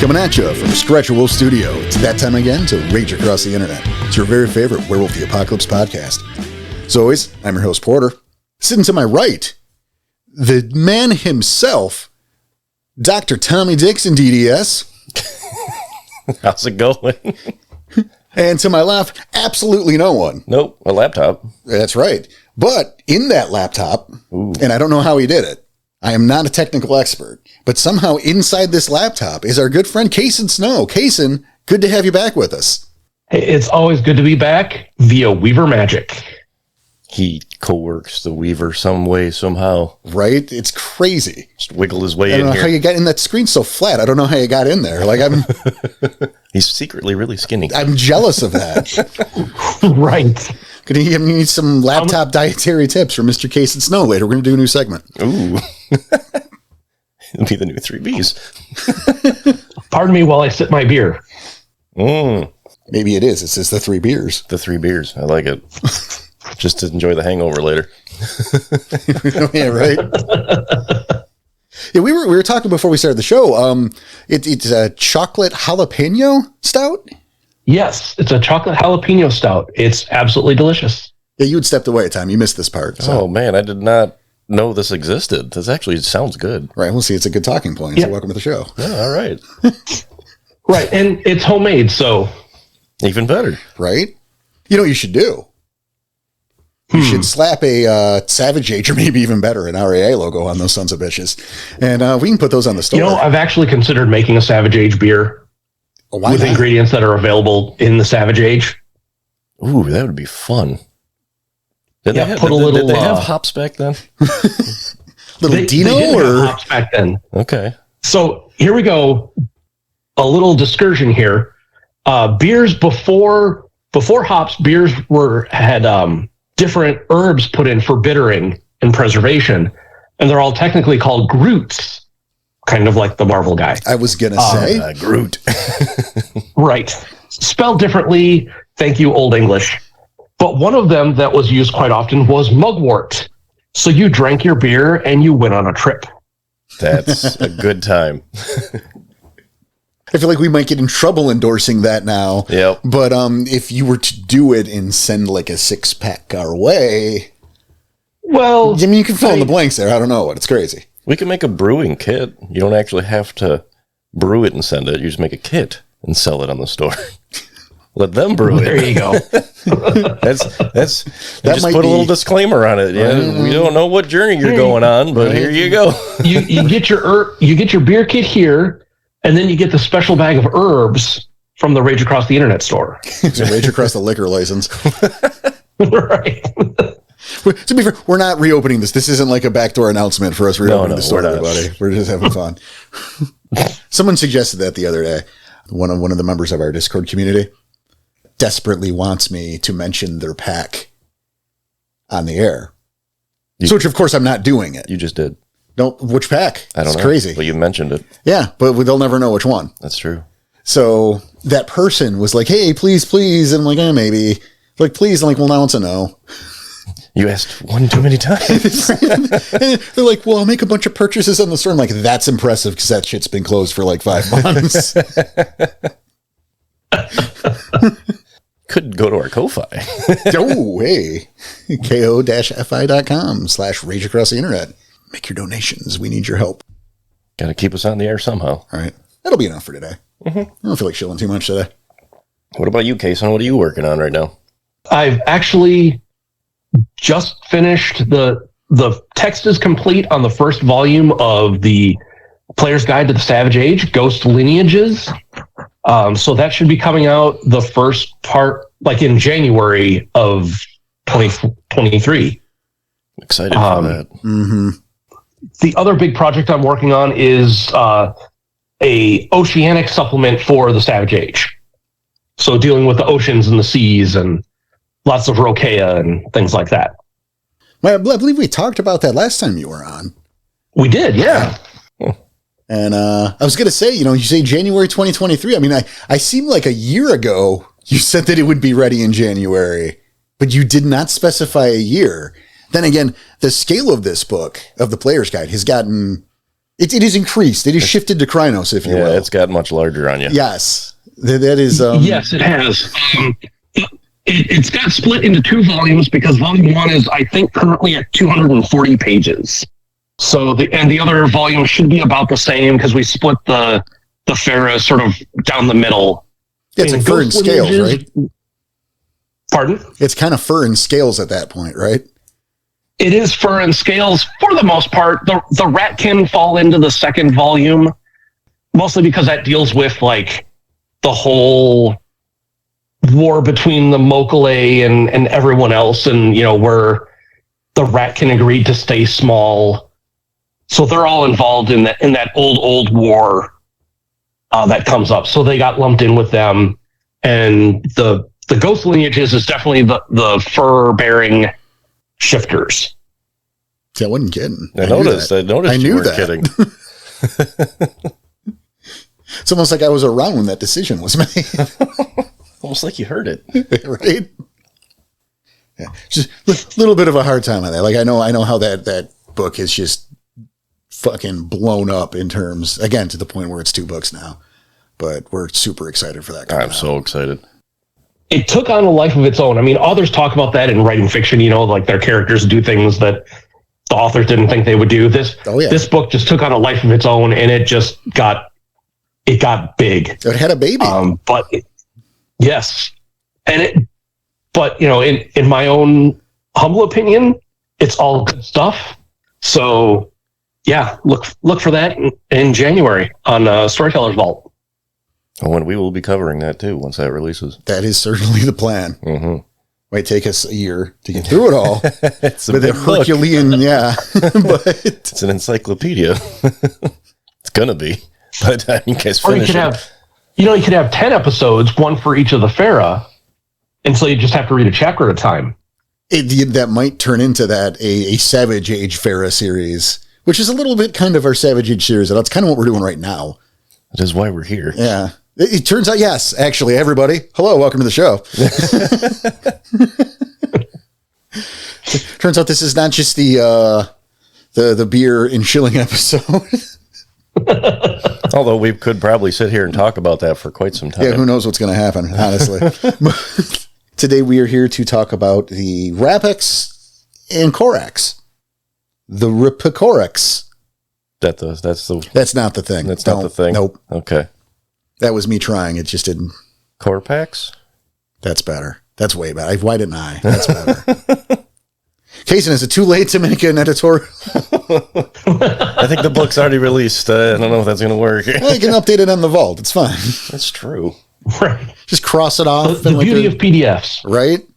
Coming at you from Scratch Wolf Studio. It's that time again to rage across the internet. It's your very favorite Werewolf the Apocalypse podcast. As always, I'm your host, Porter. Sitting to my right, the man himself, Dr. Tommy Dixon, DDS. How's it going? And to my left, absolutely no one. Nope, a laptop. That's right. But in that laptop, and I don't know how he did it, I am not a technical expert, but somehow inside this laptop is our good friend Cason Snow. Cason, good to have you back with us. Hey, it's always good to be back via Weaver magic. He coerced the Weaver some way, somehow. Right? It's crazy. Just wiggled his way I don't in know here. how you got in. That screen's so flat. I don't know how you got in there. Like He's secretly really skinny. I'm jealous of that. Right. Could he need some laptop dietary tips from Mr. Cason Snow later? We're going to do a new segment. Ooh. It'll be the new 3Bs. Pardon me while I sip my beer. Maybe it is. It says the 3 beers. The 3 beers. I like it. Just to enjoy the hangover later. Yeah, right. Yeah, we were talking before we started the show. It's a chocolate jalapeno stout. Yes, it's a chocolate jalapeno stout. It's absolutely delicious. Yeah, you had stepped away at time. You missed this part. So. Oh, man, I did not know this existed. This actually sounds good. Right, we'll see. It's a good talking point. Yeah. So welcome to the show. Yeah, all right. Right, and it's homemade, so... Even better. Right? You know what you should do? You should slap a Savage Age, or maybe even better, an RAI logo on those sons of bitches. And we can put those on the store. You know, I've actually considered making a Savage Age beer with ingredients that are available in the Savage Age. Ooh, that would be fun. Did Yeah, they have, put a little... Did they have hops back then? Little Dino? They didn't or have hops back then. Okay. So here we go. A little discursion here. Beers before hops, beers had different herbs put in for bittering and preservation, and they're all technically called Groots, kind of like the Marvel guy. I was gonna say Groot. Right, spelled differently. Thank you, Old English. But one of them that was used quite often was mugwort. So you drank your beer and you went on a trip. That's a good time. I feel like we might get in trouble endorsing that now. Yep. But if you were to do it and send like a 6-pack our way, Well, I mean, you can fill in the blanks there. I don't know what. It's crazy. We can make a brewing kit. You don't actually have to brew it and send it. You just make a kit and sell it on the store. Let them brew it. there you go. That's That just might put a be- little disclaimer on it. Yeah, we don't know what journey you're going on, but here you go. you get your beer kit here, and then you get the special bag of herbs from the Rage Across the Internet store. It's a Rage Across the liquor license. Right. To be fair, we're not reopening this. This isn't like a backdoor announcement for us reopening the store, we're not. everybody. We're just having fun. Someone suggested that the other day. One of the members of our Discord community desperately wants me to mention their pack on the air. So, which of course I'm not doing it. You just did. No, which pack? I don't know. It's crazy. But you mentioned it. Yeah, but they'll never know which one. That's true. So that person was like, "Hey, please, please," and I'm like, maybe." Like, please, I'm like, well, now it's a no. You asked one too many times. And they're like, well, I'll make a bunch of purchases on the store. I'm like, that's impressive because that shit's been closed for like 5 months. Could go to our Ko-Fi. Oh, hey. ko-fi.com/rage across the internet. Make your donations. We need your help. Got to keep us on the air somehow. All right. That'll be enough for today. I don't feel like shilling too much today. What about you, Cason? What are you working on right now? I've actually just finished the text is complete on the first volume of the Player's Guide to the Savage Age, Ghost Lineages. So that should be coming out the first part, like in January of 2023. Excited for that. Mm-hmm. The other big project I'm working on is a oceanic supplement for the Savage Age. So dealing with the oceans and the seas and lots of Rokea and things like that. Well, I believe we talked about that last time you were on. We did, yeah. And I was going to say, you say January 2023. I mean, I seem like a year ago you said that it would be ready in January, but you did not specify a year. Then again, the scale of this book, of the Player's Guide, has gotten It is increased. It is shifted to Krynos, if you will. Yeah, it's got much larger on you. Yes. That is... Yes, it has. It's got split into 2 volumes because volume 1 is, I think, currently at 240 pages. So the other volume should be about the same because we split the Fera sort of down the middle. It's in fur and scales, right? Pardon? It's kind of fur and scales at that point, right? It is fur and scales for the most part. The Ratkin fall into the second volume, mostly because that deals with like the whole war between the Mokale and everyone else, and where the Ratkin agreed to stay small. So they're all involved in that old war that comes up. So they got lumped in with them, and the ghost lineages is definitely the fur-bearing shifters. See, I wasn't kidding. I noticed I you knew weren't that. kidding. It's almost like I was around when that decision was made. Almost like you heard it. Right? Yeah. Just a little bit of a hard time on that. Like I know how that book is just fucking blown up in terms, again, to the point where it's 2 books now. But we're super excited for that. I'm so excited. It took on a life of its own. I mean, authors talk about that in writing fiction, like their characters do things that the authors didn't think they would do. This book just took on a life of its own, and it just got big. It had a baby. Yes. But in my own humble opinion, it's all good stuff. So yeah, look for that in January on Storyteller's Vault. Oh, and we will be covering that too once that releases. That is certainly the plan. Mm-hmm. Might take us a year to get through it all. It's with a Herculean, yeah. But it's an encyclopedia. It's gonna be. By the time you guys finish you could have 10 episodes, 1 for each of the Fera, and so you just have to read a chapter at a time. That might turn into a Savage Age Fera series, which is a little bit kind of our Savage Age series. That's kind of what we're doing right now. That is why we're here. Yeah. It turns out, yes, actually, everybody. Hello, welcome to the show. Turns out this is not just the beer and shilling episode. Although we could probably sit here and talk about that for quite some time. Yeah, who knows what's going to happen, honestly. Today we are here to talk about the Rapax and Corax. The Corax. That's not the thing. That's not the thing? Nope. Okay. That was me trying. It just didn't. Corax? That's better. That's way better. Why didn't I? That's better. Cason, is it too late to make an editorial? I think the book's already released. I don't know if that's going to work. Well, you can update it on the vault. It's fine. That's true. Right. Just cross it off. The beauty of PDFs. Right?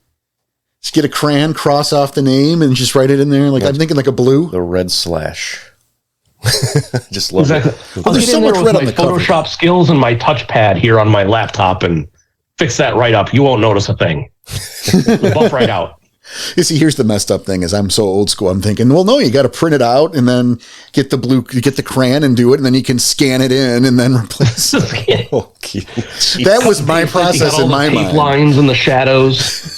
Just get a crayon, cross off the name, and just write it in there. I'm thinking like a blue. The red slash. Just love exactly. it. I'll get in there with my Photoshop skills and my touchpad here on my laptop and fix that right up. You won't notice a thing. Buff right out. You see, here's the messed up thing is I'm so old school. I'm thinking, well, no, you got to print it out and then get the crayon and do it. And then you can scan it in and then replace it. Oh, that was my process in my mind. Lines and the shadows.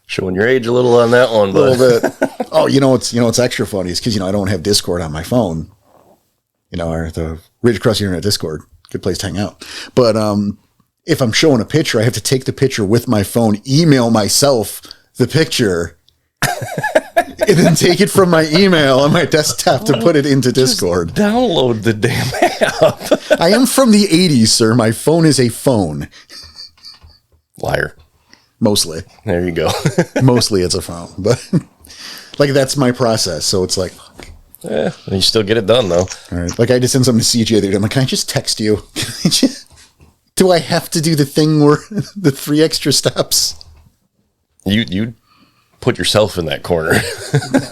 Showing your age a little on that one, but a little bit. Oh, it's extra funny is because I don't have Discord on my phone. Or the Rage Across the Internet Discord, good place to hang out. But if I'm showing a picture, I have to take the picture with my phone, email myself the picture, and then take it from my email on my desktop to put it into Discord. Just download the damn app. I am from the 80s, sir. My phone is a phone. Liar. Mostly. There you go. Mostly it's a phone. But that's my process. So it's like... Yeah, you still get it done, though. All right. I just sent something to CJ the other day. I'm like, can I just text you? Do I have to do the thing where the 3 extra steps? You put yourself in that corner.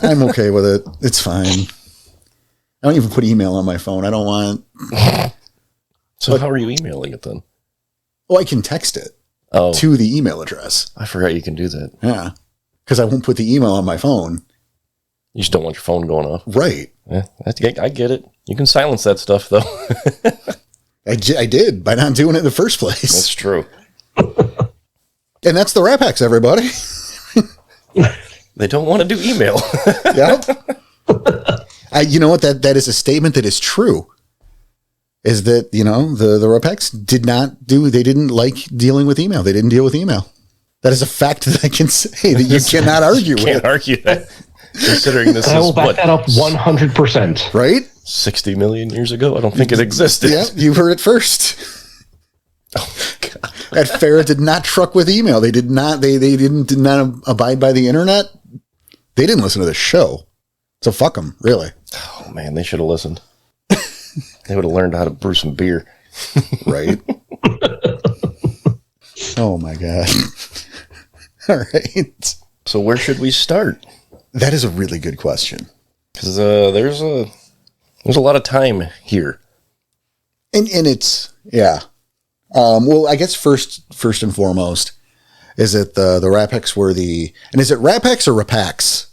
I'm okay with it. It's fine. I don't even put email on my phone. I don't want... So how are you emailing it then? Oh, I can text it to the email address. I forgot you can do that. Yeah. Because I won't put the email on my phone. You just don't want your phone going off. Right. Yeah, I get it. You can silence that stuff, though. I did by not doing it in the first place. That's true. And that's the Rapax, everybody. They don't want to do email. Yep. You know what? That is a statement that is true. Is that, the Rapax didn't like dealing with email. They didn't deal with email. That is a fact that I can say that you cannot argue with. Can't argue that. Considering this I is will back that up 100%. Right? 60 million years ago? I don't think it existed. Yeah, you heard it first. Oh, God. That Fera did not truck with email. They did not. They did not abide by the internet. They didn't listen to the show. So fuck them, really. Oh, man, they should have listened. They would have learned how to brew some beer. Right? Oh, my God. All right. So where should we start? That is a really good question. Because there's a lot of time here. And it's, yeah. Well, I guess first and foremost, is it the Rapax were and is it Rapax or Rapax?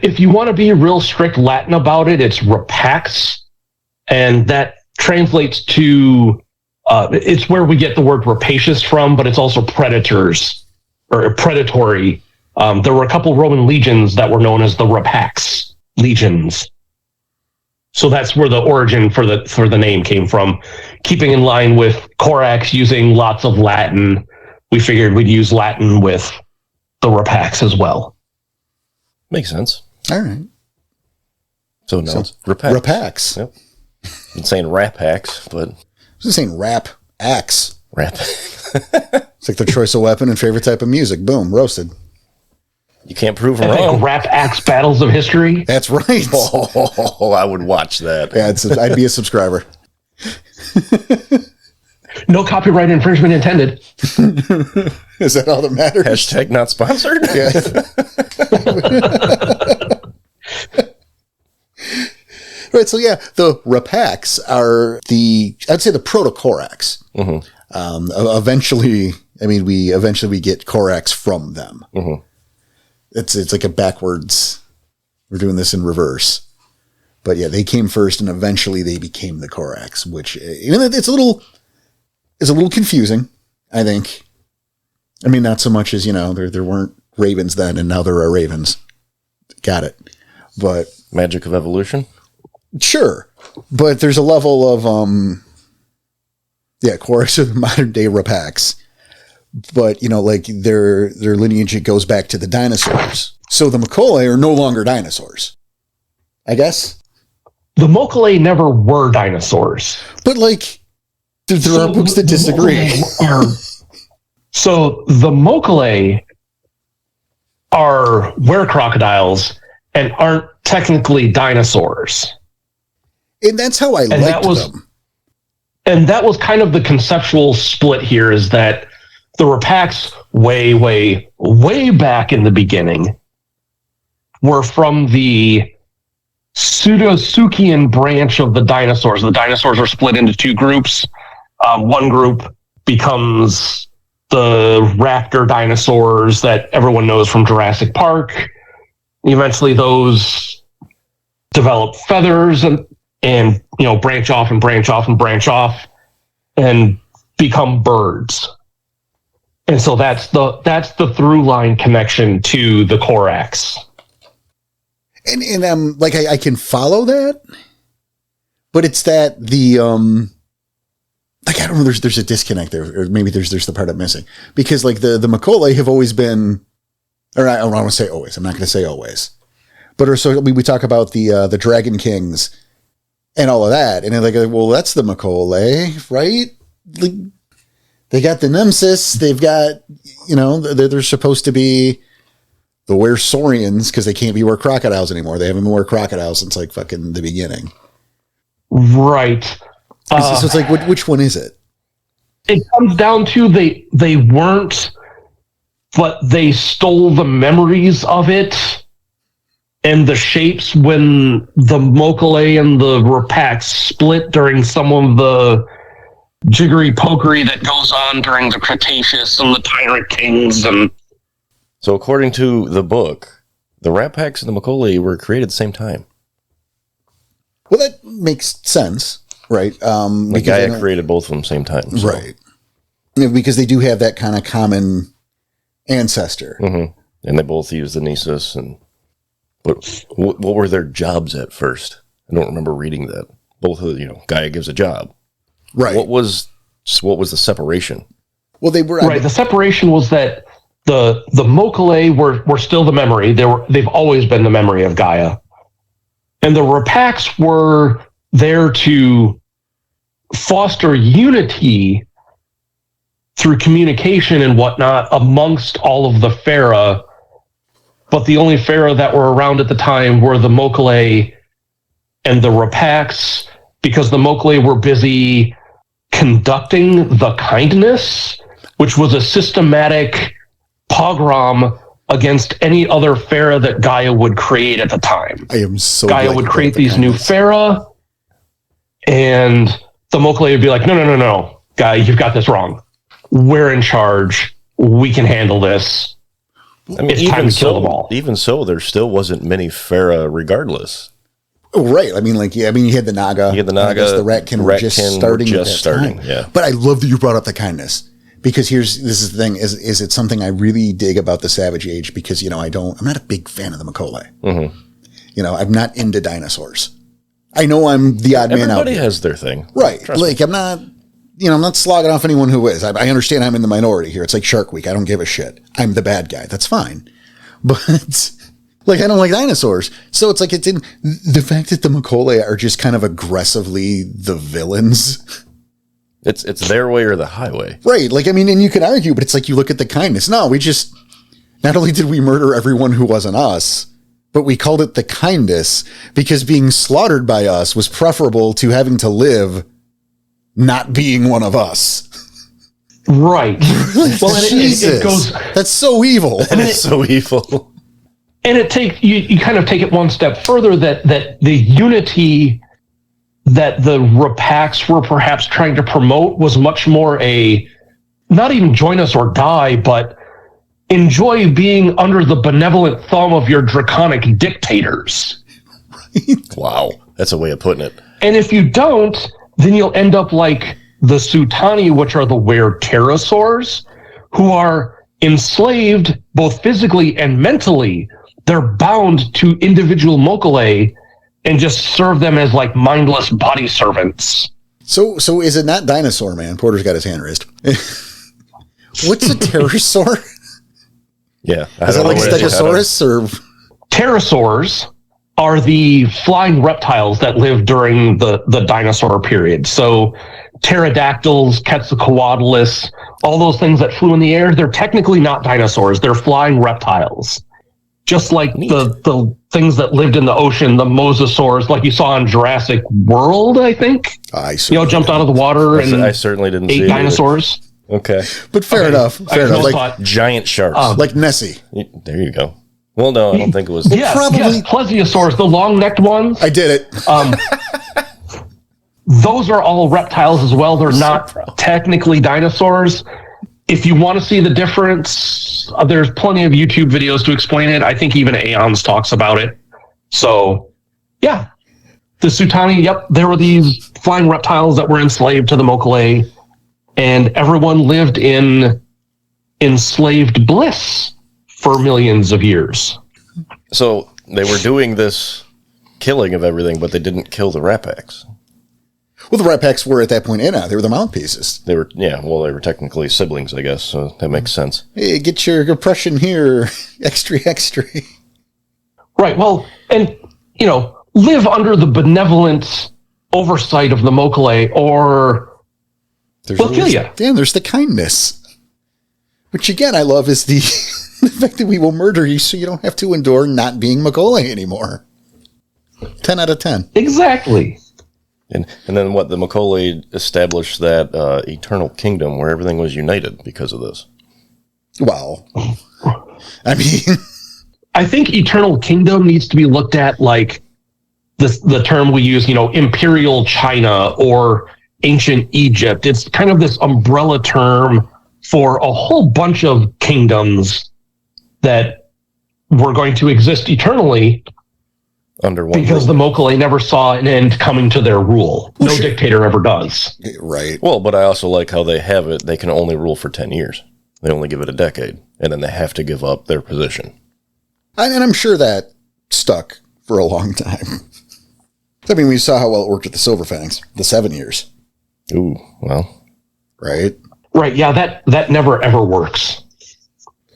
If you want to be real strict Latin about it, it's Rapax. And that translates to, it's where we get the word rapacious from, but it's also predators or predatory. There were a couple Roman legions that were known as the Rapax legions. So that's where the origin for the name came from. Keeping in line with Corax using lots of Latin, we figured we'd use Latin with the Rapax as well. Makes sense. All right. So now it's Rapax. Rapax. Yep. I'm saying Rapax, but... I was saying rap axe. It's like their choice of weapon and favorite type of music. Boom, roasted. You can't prove them wrong. Rap axe battles of history. That's right. Oh, I would watch that. Yeah, I'd be a subscriber. No copyright infringement intended. Is that all that matters? Hashtag not sponsored. Yeah. Right. So yeah, the Rapax are I'd say the proto-Corax. Mm-hmm. Eventually, we get Corax from them. Mm-hmm. It's like a backwards. We're doing this in reverse. But yeah, they came first, and eventually they became the Corax, which it's a little confusing, I think. I mean, not so much as there weren't ravens then, and now there are ravens. Got it. But Magic of evolution. Sure, but there's a level of Corax are the modern day Rapax. But like their lineage, it goes back to the dinosaurs. So the Mokole are no longer dinosaurs, I guess. The Mokole never were dinosaurs. But there are books that disagree. So the Mokole are were-crocodiles and aren't technically dinosaurs. And that's how I liked them. And that was kind of the conceptual split here, is that the Rapax way, way, way back in the beginning were from the Pseudosuchian branch of the dinosaurs. The dinosaurs are split into two groups. One group becomes the raptor dinosaurs that everyone knows from Jurassic Park. Eventually those develop feathers and branch off and branch off and branch off and become birds. And so that's the through line connection to the Corax. And I can follow that, but it's that I don't know, there's a disconnect there, or maybe there's the part I'm missing, because the Mokole have always been, or I don't want to say always, I'm not going to say always, but so we talk about the Dragon Kings and all of that, and well, that's the Mokole, right? They got the Nemesis, they've got, they're supposed to be the Were-Saurians, because they can't be were-crocodiles anymore. They haven't been were-crocodiles since fucking the beginning. Right. So it's which one is it? It comes down to they weren't, but they stole the memories of it and the shapes when the Mokole and the Rapax split during some of the jiggery-pokery that goes on during the Cretaceous and the Tyrant Kings. And so according to the book, the Rapax and the Mokole were created at the same time. Well, that makes sense, right? The guy created both of them same time. So. Right. Because they do have that kind of common ancestor. Mm-hmm. And they both use the Nesis. And But what were their jobs at first? I don't remember reading that. Both of Gaia gives a job. Right. What was the separation? Well, they were right. The separation was that the Mokale were still the memory. They've always been the memory of Gaia, and the Rapax were there to foster unity through communication and whatnot amongst all of the Fera. But the only Fera that were around at the time were the Mokale and the Rapax, because the Mokale were busy conducting the kindness, which was a systematic pogrom against any other Fera that Gaia would create at the time. I am so Gaia would create these new Fera, and the Mokale would be like, no, Gaia, you've got this wrong. We're in charge. We can handle this. I mean, it's time to kill them all. Even so, there still wasn't many Fera regardless. Oh, right. I mean, you had the Naga. You had the Naga. I guess the Ratkin were just starting at that time. Yeah. But I love that you brought up the kindness, because this is the thing, is it something I really dig about the Savage Age, because, I'm not a big fan of the Mokale. Mm-hmm. I'm not into dinosaurs. I know I'm the odd man out. Everybody has their thing. Right. I'm not, I'm not slogging off anyone who is. I understand I'm in the minority here. It's like Shark Week. I don't give a shit. I'm the bad guy. That's fine. But I don't like dinosaurs. So it's like, it's in the fact that the Mokale are just kind of aggressively the villains. It's their way or the highway. Right. And you could argue, but it's like, you look at the kindness. No, not only did we murder everyone who wasn't us, but we called it the kindness because being slaughtered by us was preferable to having to live not being one of us. Right. Well, and it goes. That's so evil. It's so evil. And it takes you kind of take it one step further that the unity that the Rapax were perhaps trying to promote was much more not even join us or die, but enjoy being under the benevolent thumb of your draconic dictators. Right. Wow. That's a way of putting it. And if you don't, then you'll end up like the Sutani, which are the pterosaurs, who are enslaved both physically and mentally. They're bound to individual Mokale and just serve them as like mindless body servants. So is it not Dinosaur Man? Porter's got his hand raised. What's a pterosaur? Yeah. Is that like Stegosaurus or? Pterosaurs are the flying reptiles that lived during the dinosaur period. So pterodactyls, Quetzalcoatlus, all those things that flew in the air, they're technically not dinosaurs. They're flying reptiles. Just like the things that lived in the ocean, the mosasaurs, like you saw in Jurassic World, I think. Jumped out of the water and I certainly didn't ate see dinosaurs. Okay. But fair enough. Like giant sharks. Like Nessie. There you go. Well, no, I don't think it was. Yes, plesiosaurs, the long-necked ones. I did it. Those are all reptiles as well. They're not technically dinosaurs. If you want to see the difference, there's plenty of YouTube videos to explain it. I think even Aeons talks about it. So, yeah. The Sutani, there were these flying reptiles that were enslaved to the Mokale, and everyone lived in enslaved bliss for millions of years. So they were doing this killing of everything, but they didn't kill the Rapax. Well, the Rapax were at that point they were the mouthpieces. They were technically siblings, I guess, so that makes sense. Hey, get your oppression here, extra. Right, well, and, live under the benevolent oversight of the Mokale, or we'll kill you. Damn, there's the kindness. Which, again, I love is the fact that we will murder you so you don't have to endure not being Mokale anymore. 10 out of 10. Exactly. And then the Mokale established that eternal kingdom where everything was united because of this. Well, I mean, I think eternal kingdom needs to be looked at like the term we use, imperial China or ancient Egypt. It's kind of this umbrella term for a whole bunch of kingdoms that were going to exist eternally. Under one because rule. the Mokale never saw an end coming to their rule. No dictator ever does. Right. Well, but I also like how they have it. They can only rule for 10 years. They only give it a decade. And then they have to give up their position. And I'm sure that stuck for a long time. I mean, we saw how well it worked with the Silverfangs, the 7 years. Ooh, well. Right? Right, yeah, that never ever works.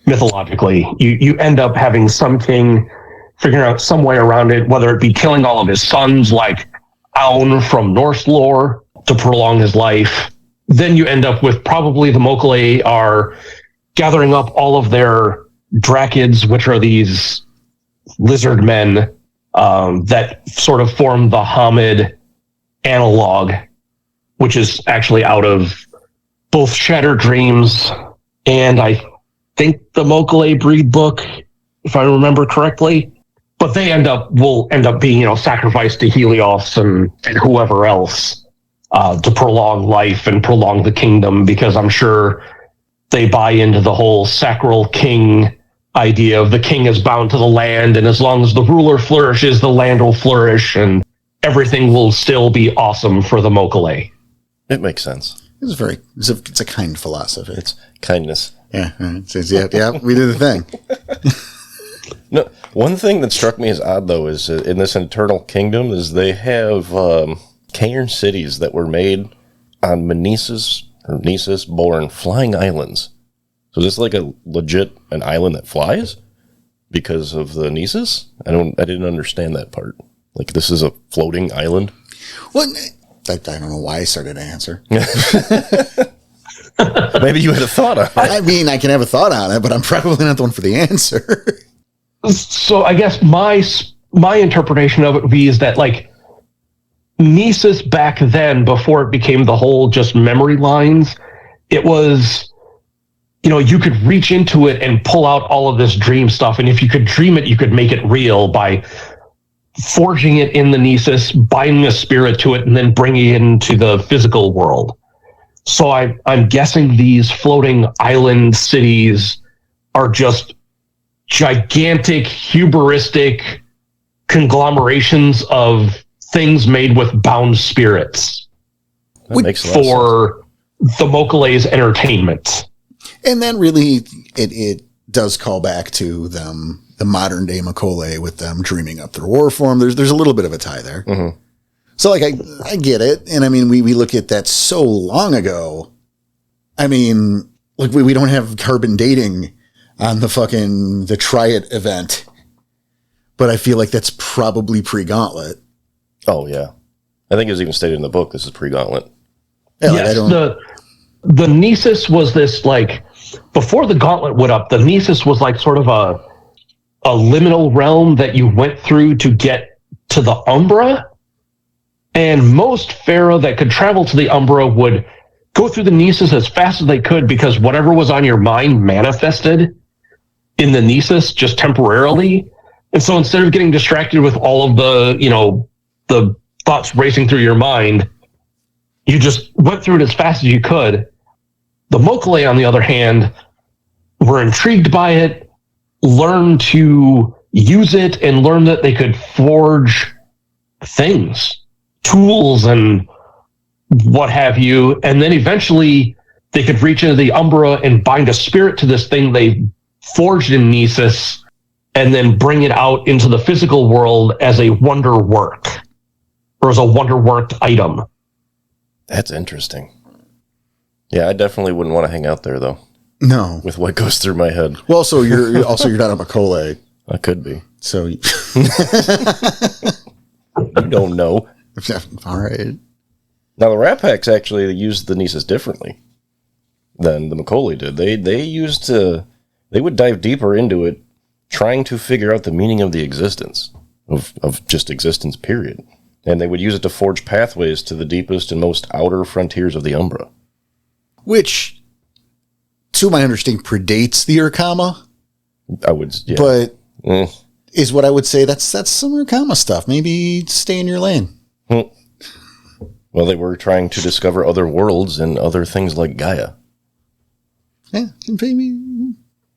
Mythologically. You end up having some king figuring out some way around it, whether it be killing all of his sons like Aun from Norse lore to prolong his life. Then you end up with probably the Mokale are gathering up all of their Drakids, which are these lizard men that sort of form the Hamid analog, which is actually out of both Shattered Dreams and I think the Mokale breed book, if I remember correctly. But they will end up being, sacrificed to Helios and whoever else to prolong life and prolong the kingdom, because I'm sure they buy into the whole sacral king idea of the king is bound to the land, and as long as the ruler flourishes, the land will flourish, and everything will still be awesome for the Mokale. It makes sense. It's a kind philosophy. It's kindness. Yeah, it says, yeah, we did the thing. No, one thing that struck me as odd, though, is in this Eternal Kingdom is they have cairn cities that were made on Nisus-born flying islands. So is this like an island that flies because of the Nisus? I didn't understand that part. Like, this is a floating island? Well, I don't know why I started to answer. Maybe you had a thought on it. I mean, I can have a thought on it, but I'm probably not the one for the answer. So I guess my interpretation of it would be is that, like, Nisus back then, before it became the whole just memory lines, it was, you could reach into it and pull out all of this dream stuff. And if you could dream it, you could make it real by forging it in the Nisus, binding a spirit to it, and then bringing it into the physical world. So I'm guessing these floating island cities are just gigantic, hubristic conglomerations of things made with bound spirits for the Mokale's entertainment. And then really, it does call back to them, the modern day Mokale, with them dreaming up their war form. There's a little bit of a tie there. Mm-hmm. So, like, I get it. And I mean, we look at that so long ago. I mean, like, we don't have carbon dating on the Triad event. But I feel like that's probably pre-Gauntlet. Oh, yeah. I think it was even stated in the book, this is pre-Gauntlet. Yeah, yes, the Nisus was this, like, before the Gauntlet went up, the Nisus was like sort of a liminal realm that you went through to get to the Umbra. And most Fera that could travel to the Umbra would go through the Nisus as fast as they could, because whatever was on your mind manifested in the Nisus just temporarily. And so instead of getting distracted with all of the thoughts racing through your mind, you just went through it as fast as you could. The Mokale, on the other hand, were intrigued by it, learned to use it, and learned that they could forge things, tools and what have you. And then eventually they could reach into the Umbra and bind a spirit to this thing they forged in Nisus, and then bring it out into the physical world as a wonder work, or as a wonder worked item. That's interesting. Yeah, I definitely wouldn't want to hang out there, though. No. With what goes through my head. Well, so you're not a Mokale. I could be. So you don't know. All right. Now, the Rapax actually used the Nisus differently than the Mokale did. They would dive deeper into it, trying to figure out the meaning of the existence, of just existence, period. And they would use it to forge pathways to the deepest and most outer frontiers of the Umbra. Which, to my understanding, predates the Urkama. I would, yeah. But is what I would say, that's some Urkama stuff. Maybe stay in your lane. Well, they were trying to discover other worlds and other things like Gaia. Yeah, maybe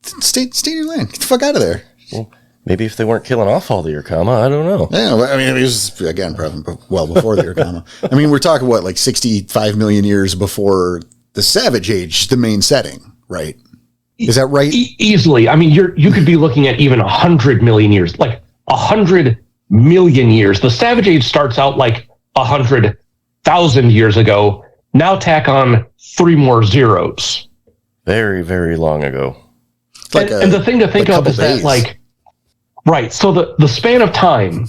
stay in your lane. Get the fuck out of there. Well, maybe if they weren't killing off all the Urkama, I don't know. Yeah, I mean, it was, again, probably well before the Urkama. I mean, we're talking, like 65 million years before the Savage Age, the main setting, right? Is that right? Easily. I mean, you could be looking at even 100 million years. Like, 100 million years. The Savage Age starts out like 100,000 years ago. Now tack on 3 more zeros. Very, very long ago. And the thing to think of is that, like, right. So the span of time,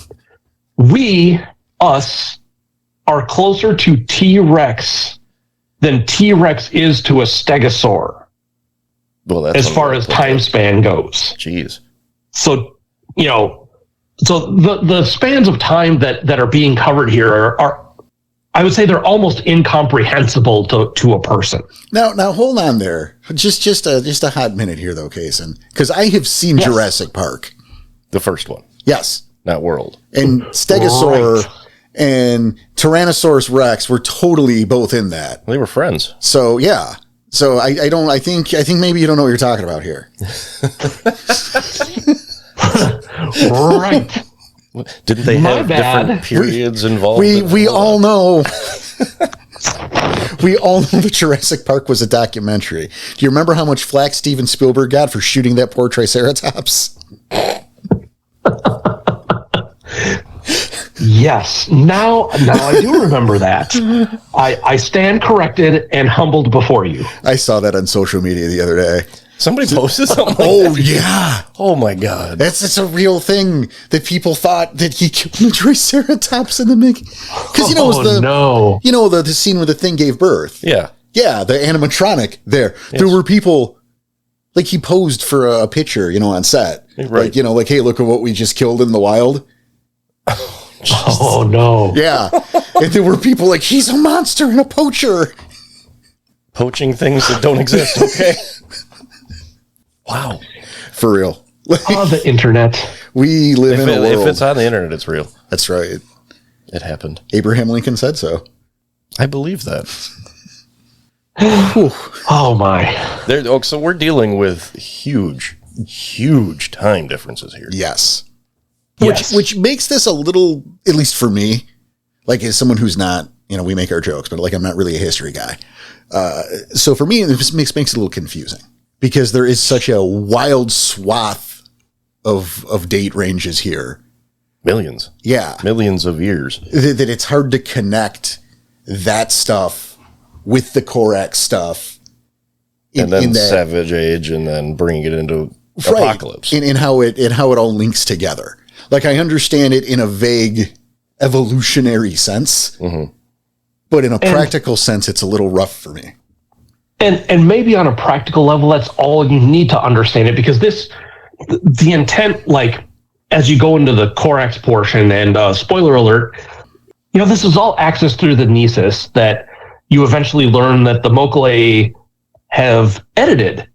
us, are closer to T-Rex than T-Rex is to a stegosaur. Well, that's as far as time span goes. Jeez. So, so the spans of time that are being covered here are I would say they're almost incomprehensible to a person. Now hold on there. Just a hot minute here though, Cason, because I have seen Jurassic Park. The first one. Yes. Not World. And Stegosaur and Tyrannosaurus Rex were totally both in that. They were friends. So yeah. So I think maybe you don't know what you're talking about here. Right. Didn't they have different periods involved? We all know. We all know that Jurassic Park was a documentary. Do you remember how much flack Steven Spielberg got for shooting that poor Triceratops? Yes. Now I do remember that. I stand corrected and humbled before you. I saw that on social media the other day. Somebody posted something like that? Yeah. Oh my God. That's a real thing that people thought that he killed the Triceratops in the making. Because the scene where the thing gave birth. Yeah. Yeah, the animatronic there. Yes. There were people, like he posed for a picture, on set. Right. Like, hey, look at what we just killed in the wild. Oh no. Yeah. And there were people like, he's a monster and a poacher. Poaching things that don't exist, okay? Wow. For real. The internet. We live in a world. If it's on the internet, it's real. That's right. It happened. Abraham Lincoln said so. I believe that. Oh my. So we're dealing with huge time differences here. Yes. Which makes this a little, at least for me, like as someone who's not, we make our jokes, but like I'm not really a history guy. So for me, this makes it a little confusing because there is such a wild swath of date ranges here. Millions. Yeah. Millions of years. That it's hard to connect that stuff with the Corax stuff. And then Savage Age and then bringing it into Apocalypse. And how it all links together. Like I understand it in a vague evolutionary sense, but in a practical sense, it's a little rough for me. And maybe on a practical level, that's all you need to understand it because the intent, like as you go into the Corax portion and spoiler alert, this is all accessed through the Nisus that you eventually learn that the Mokale have edited.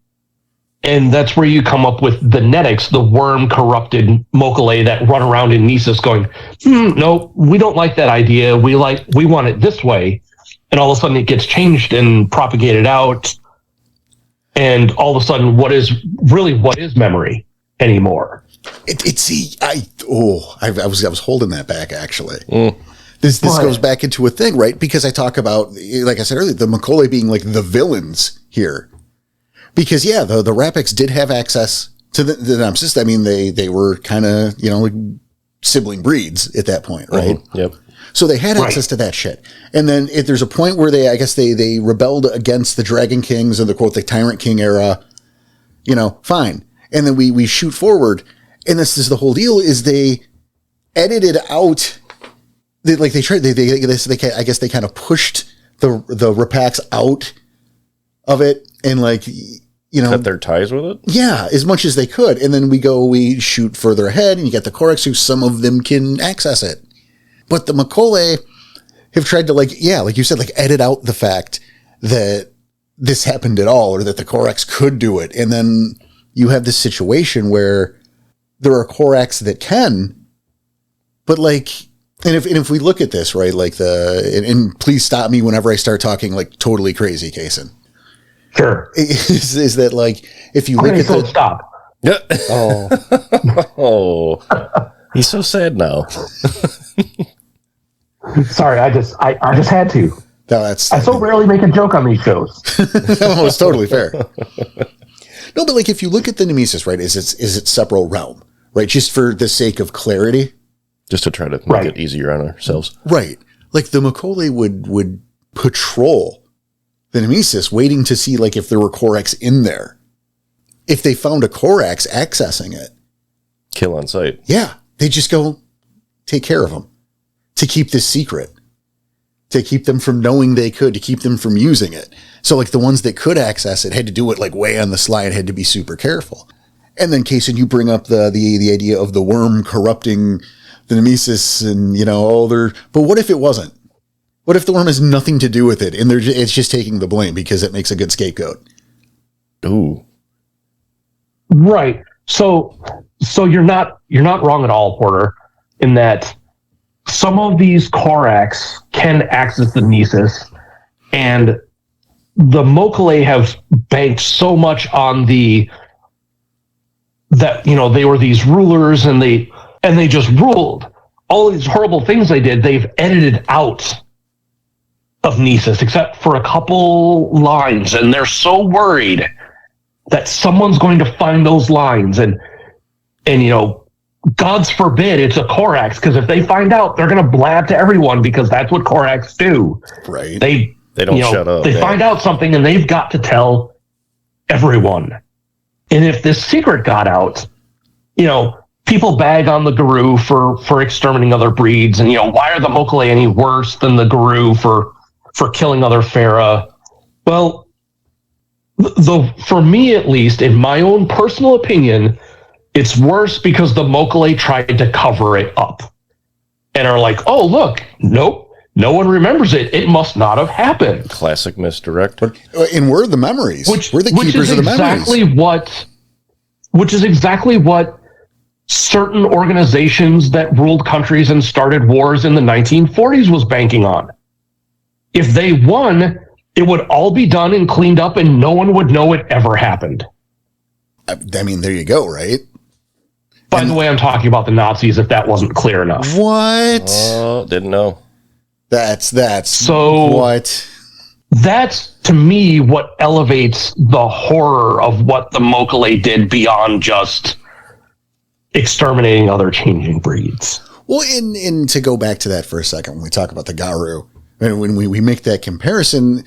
And that's where you come up with the Netics, the worm-corrupted Mokale that run around in Nisus going, no, we don't like that idea. We want it this way. And all of a sudden it gets changed and propagated out. And all of a sudden, what is memory anymore? I was holding that back actually. This goes back into a thing, right? Because I talk about, like I said earlier, the Mokale being like the villains here. Because the Rapax did have access to the Nemesis. I mean, they were kind of, like sibling breeds at that point, right? Yep. So they had access to that shit. And then there's a point where they rebelled against the Dragon Kings and the Tyrant King era, fine. And then we shoot forward. And this is the whole deal is they edited out, I guess they kind of pushed the Rapax out of it and cut their ties with it? Yeah, as much as they could. And then we shoot further ahead and you get the Corax who some of them can access it. But the Mokale have tried to like you said, edit out the fact that this happened at all or that the Corax could do it. And then you have this situation where there are Corax that can, but and if we look at this, right, and please stop me whenever I start talking totally crazy, Cason. Sure. Is that if you look at stop. Oh, he's so sad now. Sorry, I just had to. No, I so rarely make a joke on these shows. No, it's totally fair. No, but if you look at the Nemesis, right, is it separate realm, right? Just for the sake of clarity. Just to try to make it easier on ourselves. Right. Like the Macaulay would patrol the Nemesis waiting to see like if there were Corax in there. If they found a Corax accessing it. Kill on sight. Yeah. They just go take care of them to keep this secret, to keep them from knowing they could, to keep them from using it. So like the ones that could access it had to do it like way on the slide, had to be super careful. And then Cason, you bring up the idea of the worm corrupting the Nemesis and, you know, but what if it wasn't? What if the worm has nothing to do with it and it's just taking the blame because it makes a good scapegoat? Ooh. Right. So you're not wrong at all, Porter, in that some of these Corax can access the Nemesis, and the Mokale have banked so much on that, you know, they were these rulers and they just ruled. All these horrible things they did, they've edited out of Nemesis, except for a couple lines, and they're so worried that someone's going to find those lines, and you know, God's forbid it's a Corax, because if they find out, they're going to blab to everyone, because that's what Corax do. Right. They don't shut up. They find out something and they've got to tell everyone. And if this secret got out, you know, people bag on the Guru for exterminating other breeds, and, you know, why are the Mokale any worse than the Guru for killing other Fera? Well, for me, at least, in my own personal opinion, it's worse because the Mokale tried to cover it up and are like, oh, look, nope, no one remembers it. It must not have happened. Classic misdirect. And we're the memories. We're the keepers of the memories. Which is exactly what certain organizations that ruled countries and started wars in the 1940s was banking on. If they won, it would all be done and cleaned up and no one would know it ever happened. I mean, there you go, right? By the way, I'm talking about the Nazis, if that wasn't clear enough. What? Oh, didn't know. That's so what? That's, to me, what elevates the horror of what the Mokale did beyond just exterminating other changing breeds. Well, and to go back to that for a second, when we talk about the Garu, and when we make that comparison,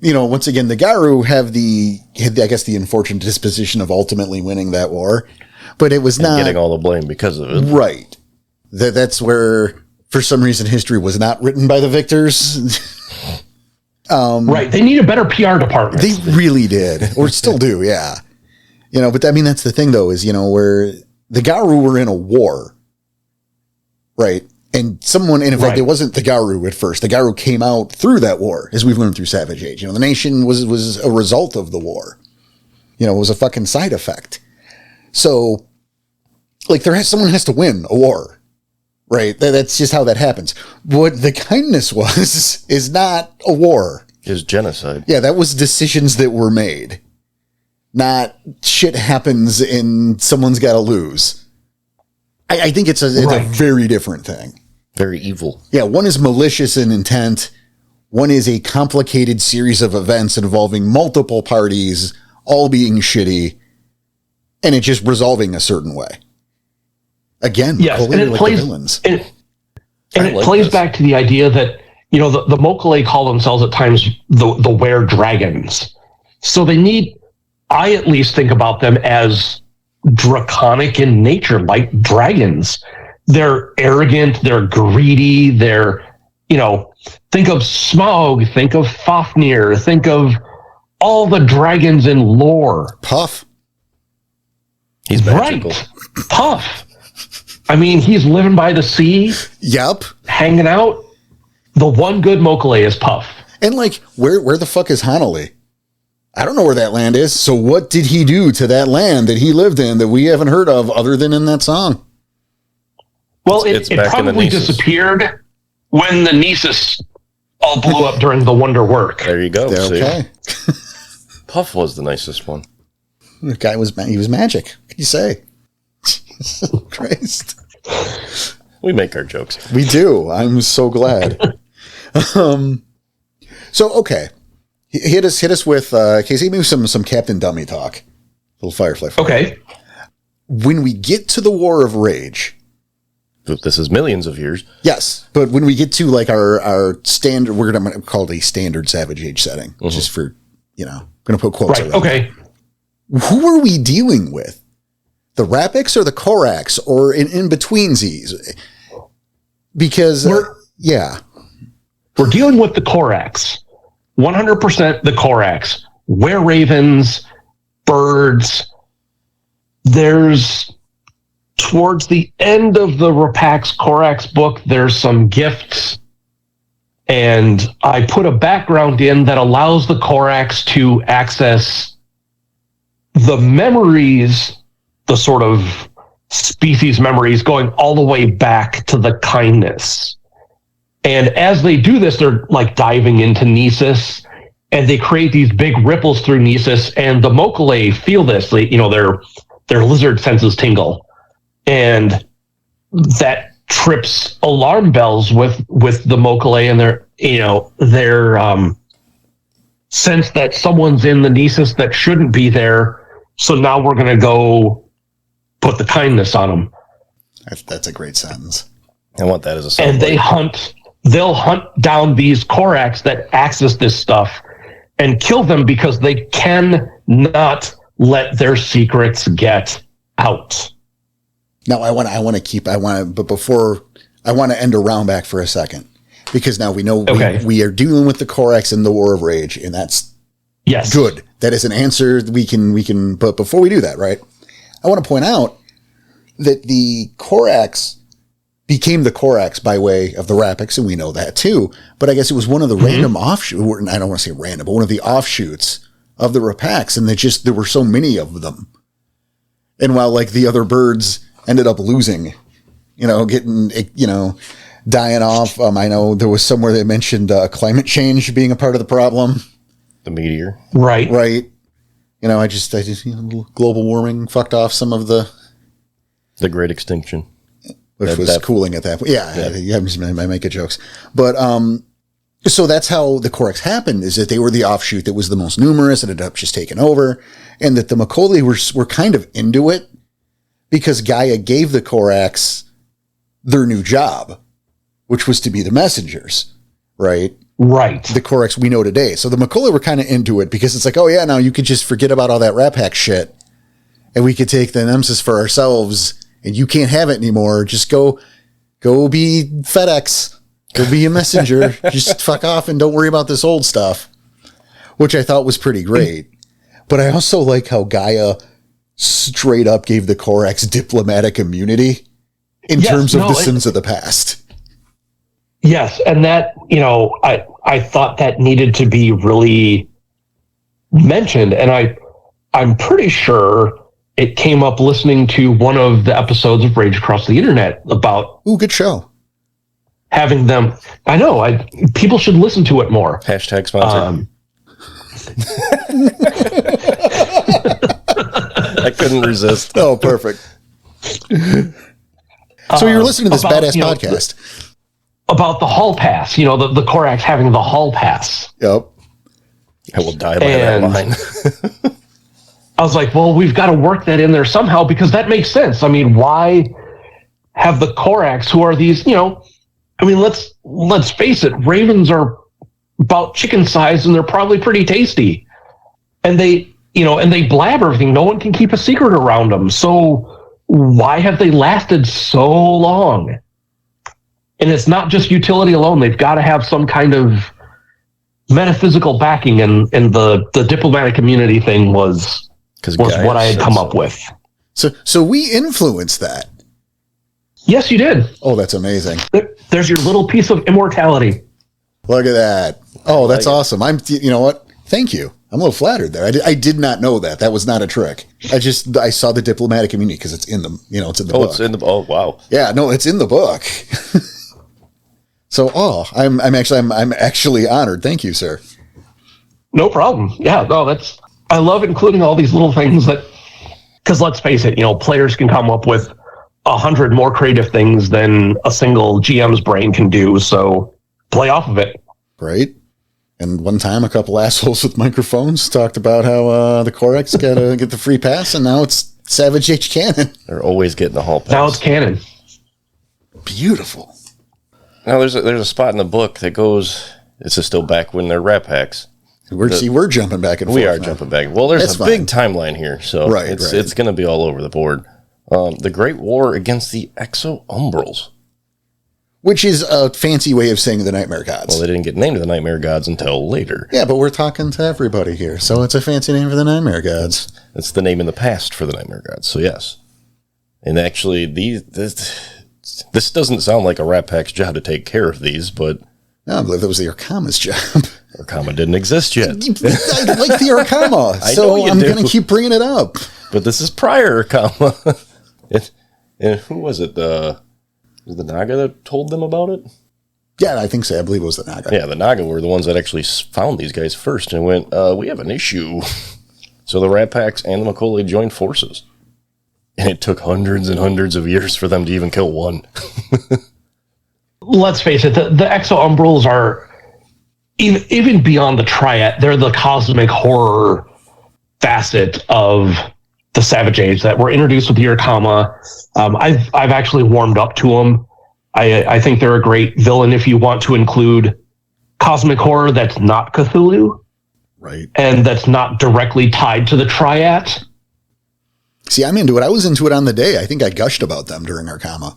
you know, once again, the Garu had the unfortunate disposition of ultimately winning that war, but it was not getting all the blame because of it. Right. That's where, for some reason, history was not written by the victors. Right. They need a better PR department. They really did, or still do. Yeah. You know, but I mean, that's the thing though, is, you know, where the Garu were in a war, right? And in fact, it wasn't the Garu at first. The Garu came out through that war, as we've learned through Savage Age. You know, the nation was a result of the war. You know, it was a fucking side effect. So, like, someone has to win a war, right? That's just how that happens. What the kindness was is not a war. Is genocide. Yeah, that was decisions that were made. Not shit happens and someone's got to lose. I think it's a very different thing. Very evil. Yeah, one is malicious in intent. One is a complicated series of events involving multiple parties, all being shitty, and it just resolving a certain way. Again, yes, and it plays, villains. And it plays back to the idea that, you know, the Mokale call themselves at times the were dragons. So they need, I at least think about them as draconic in nature, like dragons. They're arrogant, they're greedy, they're, you know, think of Smaug, think of Fafnir, think of all the dragons in lore. Puff. He's magical. Right. Puff. I mean, he's living by the sea. Yep. Hanging out. The one good Mokale is Puff. And like, where the fuck is Hanali? I don't know where that land is. So what did he do to that land that he lived in that we haven't heard of other than in that song? Well, it probably disappeared when the Nemesis all blew up during the Wonder Work. There you go. Okay. Puff was the nicest one. The guy was magic. What can you say? Jesus Christ. We make our jokes. We do. I'm so glad. So okay. Hit us with Casey, maybe some Captain Dummy talk. A little Firefly. Okay. when we get to the War of Rage, this is millions of years. yes, but when we get to like our standard, we're going to call it a standard Savage Age setting, just for, going to put quotes around. Okay. Who are we dealing with? The Rapax or the Corax or in betweensies? Because, We're dealing with the Corax. 100% the Corax. Were ravens, birds. There's, towards the end of the Rapax Corax book, there's some gifts. And I put a background in that allows the Corax to access the memories, the sort of species memories going all the way back to the kindness. And as they do this, they're like diving into Nisus, and they create these big ripples through Nisus, and the Mokale feel this. They, their lizard senses tingle, and that trips alarm bells with the Mokale, and their sense that someone's in the Nisus that shouldn't be there. So now we're going to go put the kindness on them. That's a great sentence. I want that as a soundbite. And they'll hunt down these Corax that access this stuff and kill them because they cannot let their secrets get out. Now I want to end a round back for a second, because now we know we are dealing with the Corax in the War of Rage, and that's good. That is an answer we can, but before we do that, right, I want to point out that the Corax became the Corax by way of the Rapax, and we know that too, but I guess it was one of the random offshoots, I don't want to say random, but one of the offshoots of the Rapax, and there were so many of them. And while like the other birds ended up losing, dying off, I know there was somewhere they mentioned climate change being a part of the problem. The meteor. Right. I just global warming fucked off some of the Great Extinction, which was cooling at that point. I make jokes, but so that's how the Corax happened. Is that they were the offshoot that was the most numerous and ended up just taking over, and that the Mokale were kind of into it because Gaia gave the Corax their new job, which was to be the messengers, right? Right. The Corax we know today. So the Mokale were kind of into it because it's like, oh yeah, now you could just forget about all that Rapax shit, and we could take the Nemesis for ourselves, and you can't have it anymore. Just go be FedEx. Go be a messenger. Just fuck off and don't worry about this old stuff, which I thought was pretty great. But I also like how Gaia straight up gave the Corax diplomatic immunity in terms of the sins of the past. Yes, and that, I thought that needed to be really mentioned, and I'm pretty sure it came up listening to one of the episodes of Rage Across the Internet about good show. Having them, I know, people should listen to it more. Hashtag sponsor. I couldn't resist. Oh, perfect. So you're listening to this badass podcast. About the hall pass, the Corax having the hall pass. Yep. I will die by that line. I was like, well, we've got to work that in there somehow, because that makes sense. I mean, why have the Corax, who are these, let's face it, ravens are about chicken size and they're probably pretty tasty. And they blab everything. No one can keep a secret around them. So why have they lasted so long? And it's not just utility alone. They've got to have some kind of metaphysical backing, and the diplomatic immunity thing was what I had come up with. So we influenced that. Yes, you did. Oh, that's amazing. There's your little piece of immortality. Look at that. Oh, that's awesome. You know what? Thank you. I'm a little flattered there. I did not know that. That was not a trick. I saw the diplomatic immunity because it's in the, it's in the book. Oh, wow. Yeah, no, it's in the book. So, I'm actually honored. Thank you, sir. No problem. Yeah, no, I love including all these little things because let's face it, players can come up with 100 more creative things than a single GM's brain can do. So play off of it. Right. And one time, a couple assholes with microphones talked about how the Corax got to get the free pass, and now it's Savage Age canon. They're always getting the hall pass. Now it's canon. Beautiful. Now there's a spot in the book that goes. This is still back when they're Rapax. We're jumping back and forth. We are jumping back. Well, there's That's a big timeline here, so it's going to be all over the board. The Great War against the Exo-Umbrals. Which is a fancy way of saying the Nightmare Gods. Well, they didn't get named the Nightmare Gods until later. Yeah, but we're talking to everybody here, so it's a fancy name for the Nightmare Gods. It's the name in the past for the Nightmare Gods, so yes. And actually, this doesn't sound like a Rapax job to take care of these, but... No, I believe that was the Arkama's job. Arkama didn't exist yet. I like the Arkama, so I'm going to keep bringing it up. But this is prior Arkama. And who was it? Was the Naga that told them about it? Yeah, I think so. I believe it was the Naga. Yeah, the Naga were the ones that actually found these guys first and went, we have an issue. So the Rapax and the Macaulay joined forces. And it took hundreds and hundreds of years for them to even kill one. Let's face it, the Exo-Umbrals are, even beyond the Triad, they're the cosmic horror facet of the Savage Age that were introduced with the Arkama. I've actually warmed up to them. I think they're a great villain if you want to include cosmic horror that's not Cthulhu. Right. And that's not directly tied to the Triad. See, I'm into it. I was into it on the day. I think I gushed about them during Arkama.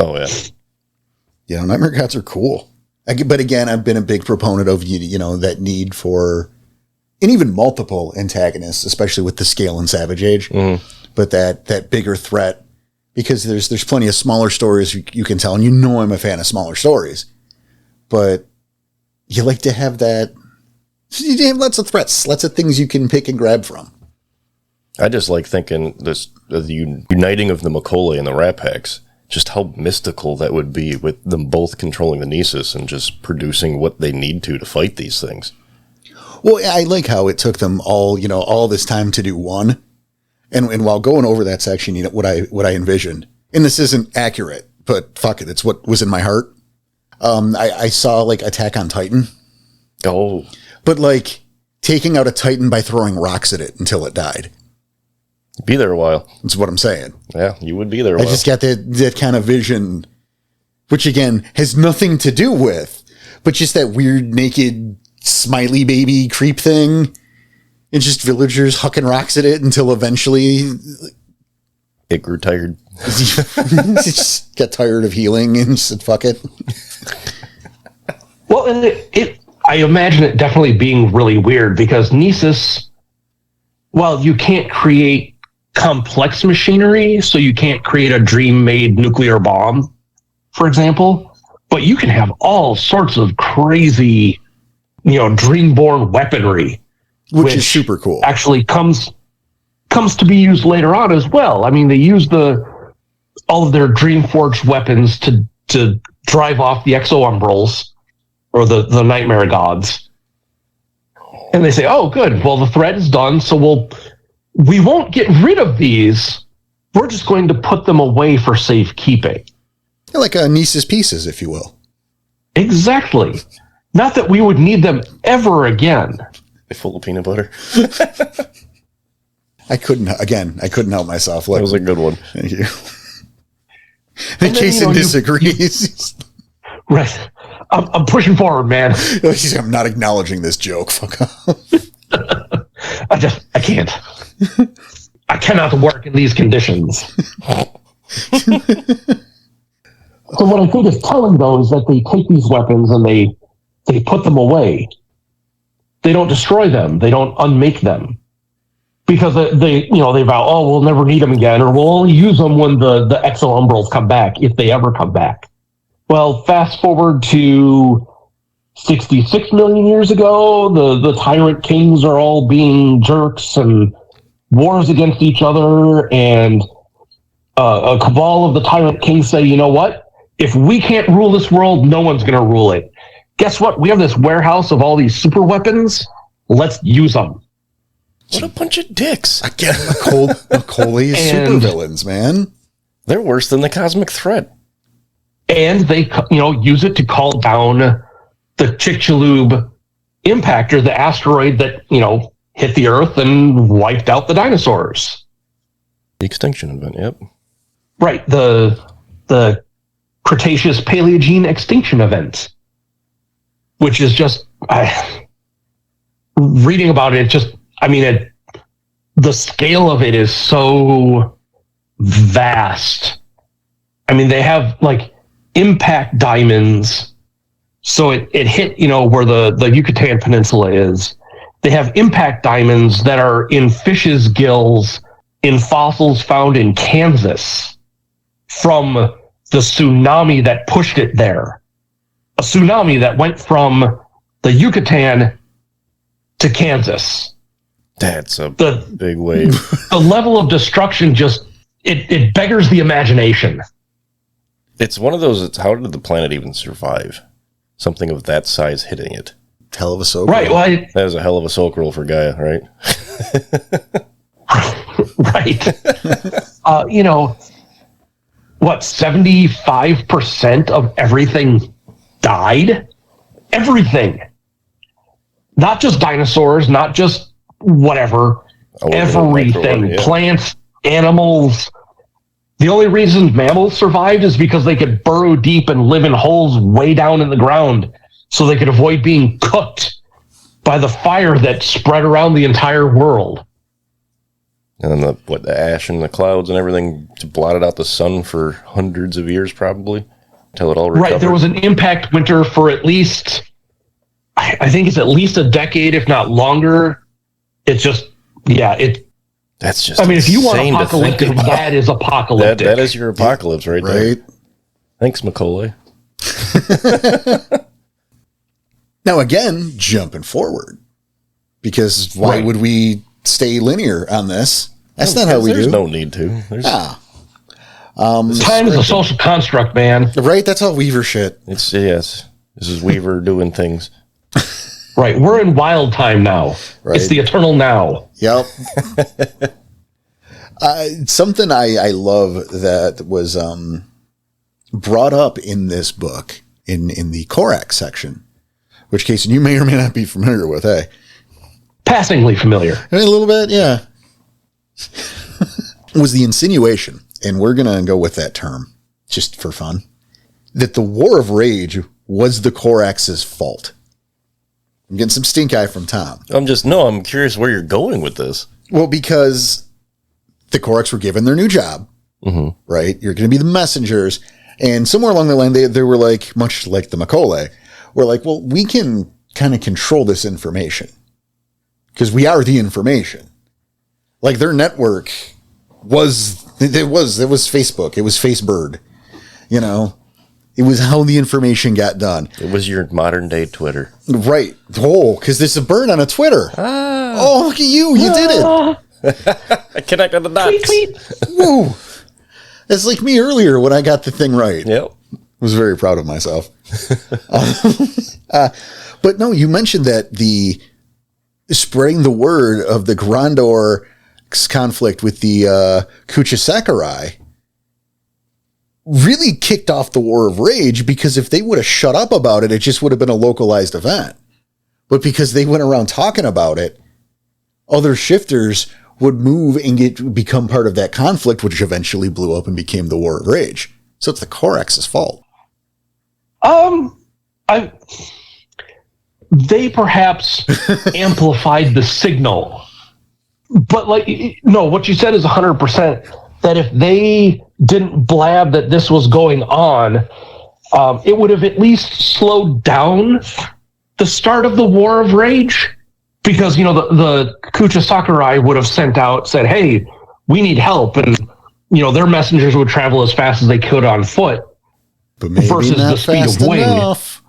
Oh, yeah. You know, Nightmare Gods are cool. But again, I've been a big proponent of, that need for, and even multiple antagonists, especially with the scale in Savage Age, but that bigger threat, because there's plenty of smaller stories you can tell, and I'm a fan of smaller stories, but you like to have that, you have lots of threats, lots of things you can pick and grab from. I just like thinking the uniting of the Macaulay and the Rapax, just how mystical that would be with them both controlling the Nesis and just producing what they need to fight these things. Well, I like how it took them all this time to do one. And while going over that section, what I envisioned, and this isn't accurate, but fuck it, it's what was in my heart. I saw like Attack on Titan. Oh. But like taking out a Titan by throwing rocks at it until it died. Be there a while. That's what I'm saying. Yeah, you would be there a while. I just got that kind of vision, which again has nothing to do with, but just that weird naked smiley baby creep thing. And just villagers hucking rocks at it until eventually it grew tired. It just got tired of healing and said, fuck it. Well, and I imagine it definitely being really weird because Nesis, while you can't create complex machinery, so you can't create a dream-made nuclear bomb, for example, but you can have all sorts of crazy, dream-born weaponry. Which is super cool. Actually comes to be used later on as well. I mean, they use all of their Dreamforged weapons to drive off the Exo-Umbrals or the Nightmare Gods. And they say, oh, good. Well, the threat is done, so we won't get rid of these. We're just going to put them away for safekeeping. Like a Nesis Pieces, if you will. Exactly. Not that we would need them ever again. Full of peanut butter. I couldn't help myself. That was a good one. Thank you. Cason disagrees. Right. I'm pushing forward, man. I'm not acknowledging this joke. Fuck off. I can't. I cannot work in these conditions. So what I think is telling, though, is that they take these weapons and they put them away. They don't destroy them. They don't unmake them. Because they vow, oh, we'll never need them again, or we'll only use them when the Exo-Umbrals come back, if they ever come back. Well, fast forward to 66 million years ago, the Tyrant Kings are all being jerks and wars against each other, and a cabal of the Tyrant Kings say, you know what? If we can't rule this world, no one's going to rule it. Guess what? We have this warehouse of all these super weapons. Let's use them. What a bunch of dicks. Again, Macaulay is super villains, man. They're worse than the cosmic threat. And they, use it to call down the Chicxulub impactor, the asteroid that, hit the Earth and wiped out the dinosaurs. The extinction event, yep. Right, the Cretaceous Paleogene extinction event, which is just reading about it. The scale of it is so vast. I mean, they have like impact diamonds. So it hit, where the Yucatan Peninsula is. They have impact diamonds that are in fish's gills in fossils found in Kansas from the tsunami that pushed it there. A tsunami that went from the Yucatan to Kansas. That's a big wave. The level of destruction just, it beggars the imagination. It's one of those, how did the planet even survive? Something of that size hitting it. Hell of a soak. Right. Well, that was a hell of a soak roll for Gaia, right? Right. 75% of everything died? Everything. Not just dinosaurs, not just whatever. Everything. Yeah. Plants, animals. The only reason mammals survived is because they could burrow deep and live in holes way down in the ground so they could avoid being cooked by the fire that spread around the entire world. And then the ash and the clouds and everything blotted out the sun for hundreds of years, probably, until it all recovered. Right, there was an impact winter for at least, I think it's at least a decade, if not longer. It's just, that's just if you want apocalyptic, that is apocalyptic. That is your apocalypse right there. Thanks, Macaulay. Now, again, jumping forward. Because why would we stay linear on this? That's not how we do. There's no need to. Time is a social construct, man. Right? That's all Weaver shit. Yes. This is Weaver doing things. Right. We're in wild time now. Right. It's the eternal now. Yep. Something I love that was brought up in this book, in the Corax section, which, Cason, you may or may not be familiar with, hey? Passingly familiar. A little bit, yeah. Was the insinuation, and we're going to go with that term, just for fun, that the War of Rage was the Corax's fault. I'm getting some stink eye from Tom. I'm curious where you're going with this. Well, because the Corax were given their new job, right? You're going to be the messengers. And somewhere along the line, they were like, much like the Macaulay, we're like, well, we can kind of control this information because we are the information. Like their network was Facebook. It was Facebird, It was how the information got done. It was your modern day Twitter. Right. Oh, because there's a bird on a Twitter. Oh, look at you. You did it. I connected the dots. Tweet. Woo. It's like me earlier when I got the thing right. Yep. I was very proud of myself. But no, you mentioned that the spreading the word of the Grandor conflict with the Kuchisakari really kicked off the War of Rage, because if they would have shut up about it, it just would have been a localized event. But because they went around talking about it, other shifters would move and become part of that conflict, which eventually blew up and became the War of Rage. So it's the Corax's fault. They perhaps amplified the signal. But what you said is 100%, that if they didn't blab that this was going on, it would have at least slowed down the start of the War of Rage. Because, the Kuchisakari would have said, hey, we need help. And, their messengers would travel as fast as they could on foot. But maybe versus not the speed fast of wing. Enough.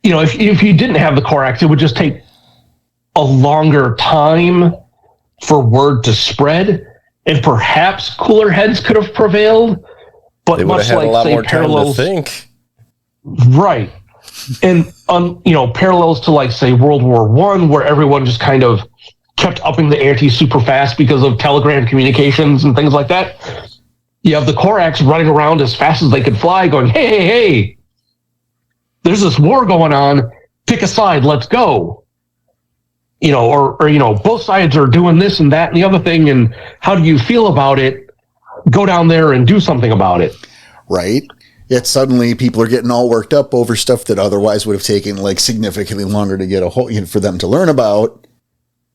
If you didn't have the Corax, it would just take a longer time for word to spread. And perhaps cooler heads could have prevailed. But they would much have had like, a lot say, more parallels, time to think. Right. And parallels to say World War I, where everyone just kind of kept upping the ante super fast because of telegram communications and things like that. You have the Corax running around as fast as they could fly, going, hey, there's this war going on. Pick a side, let's go. or both sides are doing this and that and the other thing, and how do you feel about it? Go down there and do something about it. Right. Yet suddenly people are getting all worked up over stuff that otherwise would have taken like significantly longer to get for them to learn about.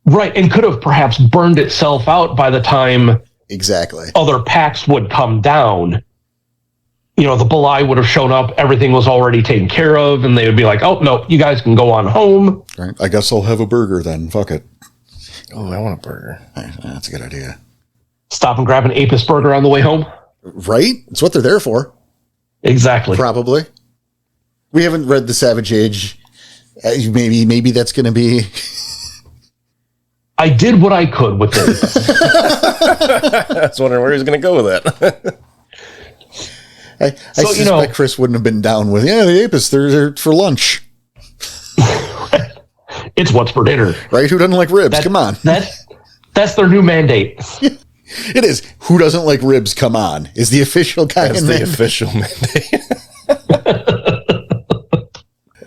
Right. And could have perhaps burned itself out by the time exactly other packs would come down. The Belai would have shown up. Everything was already taken care of. And they would be like, oh, no, you guys can go on home. Right. I guess I'll have a burger then. Fuck it. Oh, I want a burger. That's a good idea. Stop and grab an Apis burger on the way home. Right. It's what they're there for. Exactly. Probably. We haven't read The Savage Age. Maybe that's going to be... I did what I could with it. I was wondering where he's going to go with that. I suspect Chris wouldn't have been down with, the Apis, they're for lunch. It's what's for dinner. Right? Who doesn't like ribs? Come on. That's their new mandate. It is. Who doesn't like ribs? Come on. Is the official guy That's the official mandate.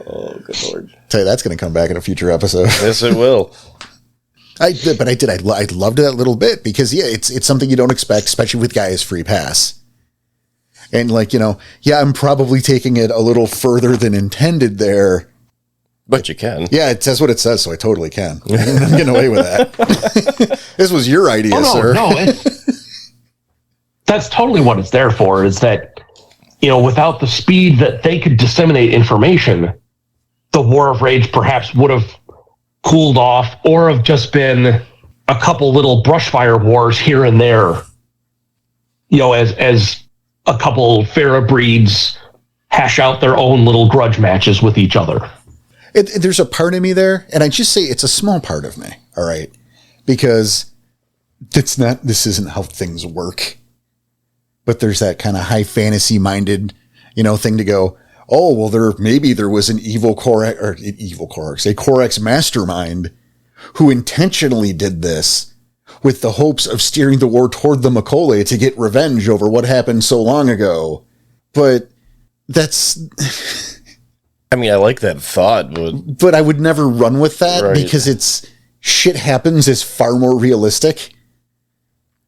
Oh, good Lord. Tell you, that's going to come back in a future episode. Yes, it will. I loved that little bit because, it's something you don't expect, especially with Gaia's free pass. And I'm probably taking it a little further than intended there. But you can. Yeah, it says what it says, so I totally can. I'm getting away with that. This was your idea, sir. No, that's totally what it's there for, is that, without the speed that they could disseminate information, the War of Rage perhaps would have cooled off or have just been a couple little brushfire wars here and there, as a couple Fera breeds hash out their own little grudge matches with each other. There's a part of me there, and I just say it's a small part of me, all right? Because this isn't how things work. But there's that kind of high fantasy minded, thing to go, oh, well, there was an a Corax mastermind who intentionally did this with the hopes of steering the war toward the Macaulay to get revenge over what happened so long ago. But that's... I mean, I like that thought, but I would never run with that right. because shit happens is far more realistic.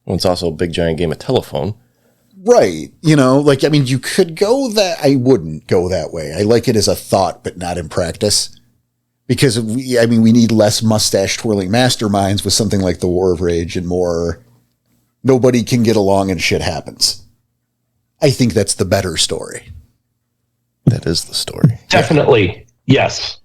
Well, it's also a big giant game of telephone. Right. You could go that. I wouldn't go that way. I like it as a thought, but not in practice. Because we need less mustache twirling masterminds with something like the War of Rage and more nobody can get along and shit happens. I think that's the better story. That is the story. Definitely. Yeah. Yes.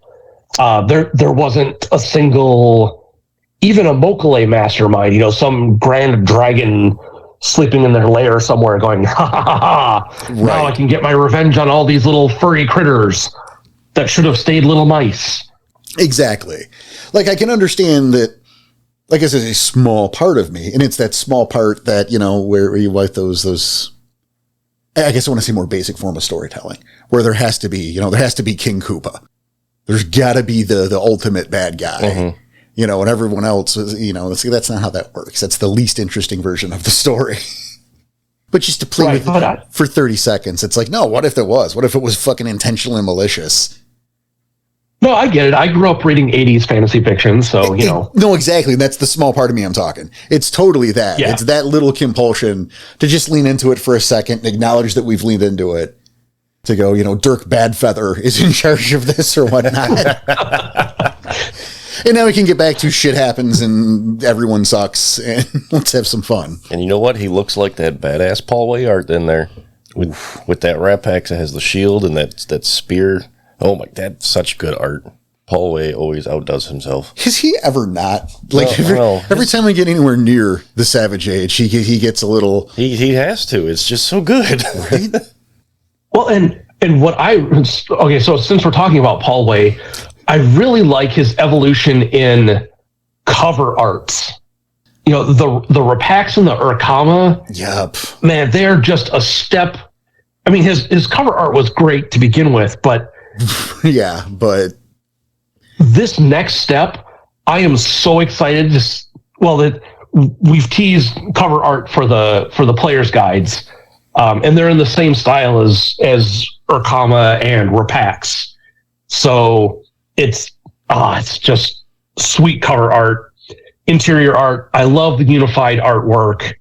There wasn't a single, even a Mokale mastermind, some grand dragon sleeping in their lair somewhere going, ha ha ha ha. Right. Now I can get my revenge on all these little furry critters that should have stayed little mice. Exactly. I can understand that, like I said, a small part of me, and it's that small part that, where you like those, I guess I want to say more basic form of storytelling, where there has to be, there has to be King Koopa. There's got to be the ultimate bad guy, and everyone else is, that's not how that works. That's the least interesting version of the story. But just to play with it for 30 seconds, it's like, no, what if there was? What if it was fucking intentional and malicious? No, I get it. I grew up reading 80s fantasy fiction, so, No, exactly. That's the small part of me I'm talking. It's totally that. Yeah. It's that little compulsion to just lean into it for a second and acknowledge that we've leaned into it. To go, Dirk Badfeather is in charge of this or whatnot. And now we can get back to shit happens and everyone sucks and let's have some fun. And you know what? He looks like that badass Paul Way art in there with that Rapax that has the shield and that spear. Oh my, that's such good art. Paul Way always outdoes himself. Is he ever not? Every time we get anywhere near the Savage Age, he gets a little... He has to. It's just so good. Right? Well, so since we're talking about Paul Way, I really like his evolution in cover arts. The Rapax and the Urkama. Yep. Man, they're just a step. I mean, his cover art was great to begin with, but... Yeah, but... This next step, I am so excited that we've teased cover art for the player's guides. And they're in the same style as Urkama and Rapax. So it's just sweet cover art, interior art. I love the unified artwork.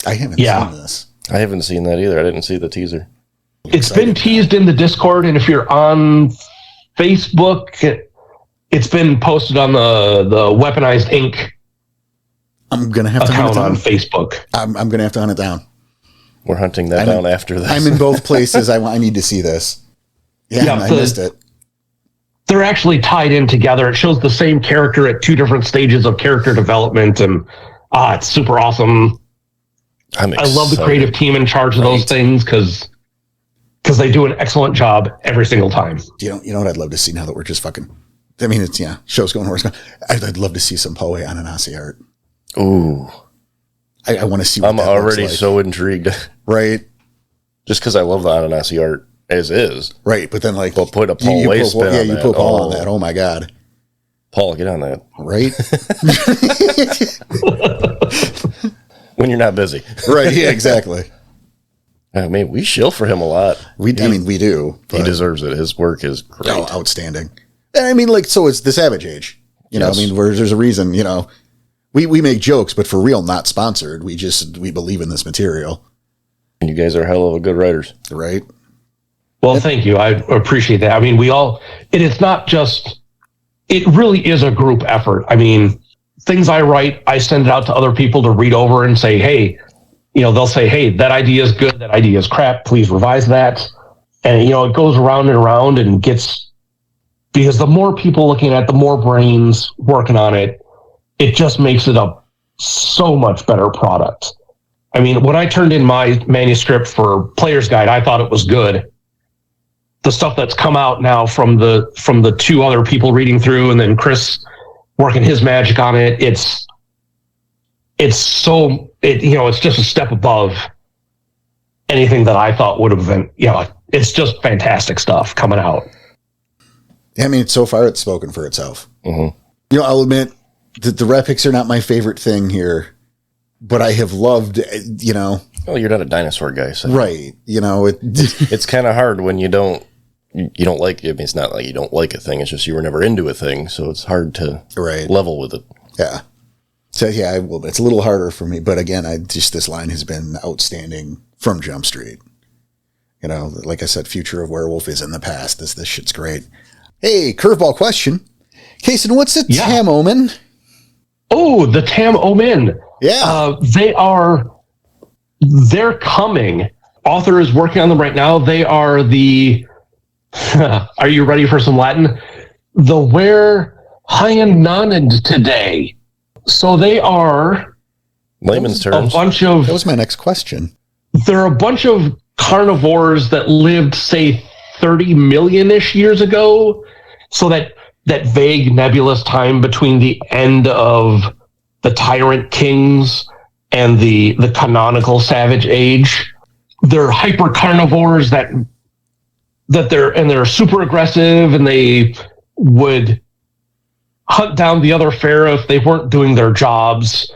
I haven't seen this. I haven't seen that either. I didn't see the teaser. It's been teased in the Discord, and if you're on Facebook, it's been posted on the weaponizedink I'm gonna have to account hunt it down on Facebook. I'm gonna have to hunt it down. We're hunting that down after this. I'm in both places. I need to see this. Yeah, I missed it. They're actually tied in together. It shows the same character at two different stages of character development, and it's super awesome. I love the creative team in charge of those things because they do an excellent job every single time. You know what I'd love to see now that we're just fucking. I mean, it's show's going where it's going. I'd love to see some Poe Ananasi art. Ooh, I want to see. What I'm already so intrigued. Right. Just because I love the Ananasi art as is. Right, but then but put a Paul Way spin on that. You put Paul on that. Oh my God. Paul, get on that. Right. When you're not busy. Right. Yeah. Exactly. I mean, we shill for him a lot. We do. He deserves it. His work is great. Oh, outstanding. And I mean, so it's the Savage Age. Yes. I mean, there's a reason. We make jokes, but for real, not sponsored. We believe in this material. And you guys are hell of a good writers, right? Well, thank you. I appreciate that. I mean, it's not just. It really is a group effort. I mean, things I write, I send it out to other people to read over and say, hey, they'll say, hey, that idea is good. That idea is crap. Please revise that. And, it goes around and around and gets, because the more people looking at it, the more brains working on it, it just makes it a so much better product. I mean, when I turned in my manuscript for Player's Guide, I thought it was good. The stuff that's come out now from the two other people reading through, and then Chris working his magic on it, it's just a step above anything that I thought would have been. It's just fantastic stuff coming out. I mean, so far it's spoken for itself. Mm-hmm. I'll admit that the Rapax are not my favorite thing here, but I have loved. Well, you're not a dinosaur guy, so right? It's kind of hard when you don't like it. I mean, it's not like you don't like a thing. It's just you were never into a thing, so it's hard to level with it. Yeah. So yeah, it's a little harder for me, but again, this line has been outstanding from Jump Street. Like I said, Future of Werewolf is in the past. This shit's great. Hey, curveball question. Cason, what's a Tam Omen? Oh, the Tam Omen. Yeah. They're coming. Author is working on them right now. They are are you ready for some Latin? The where hyanonid today. So they are layman's terms. A bunch of. That was my next question. They're a bunch of carnivores that lived, say, 30 million-ish years ago. So that vague nebulous time between the end of the Tyrant Kings and the canonical Savage Age. They're hyper carnivores that they're super aggressive, and they would hunt down the other Fera if they weren't doing their jobs.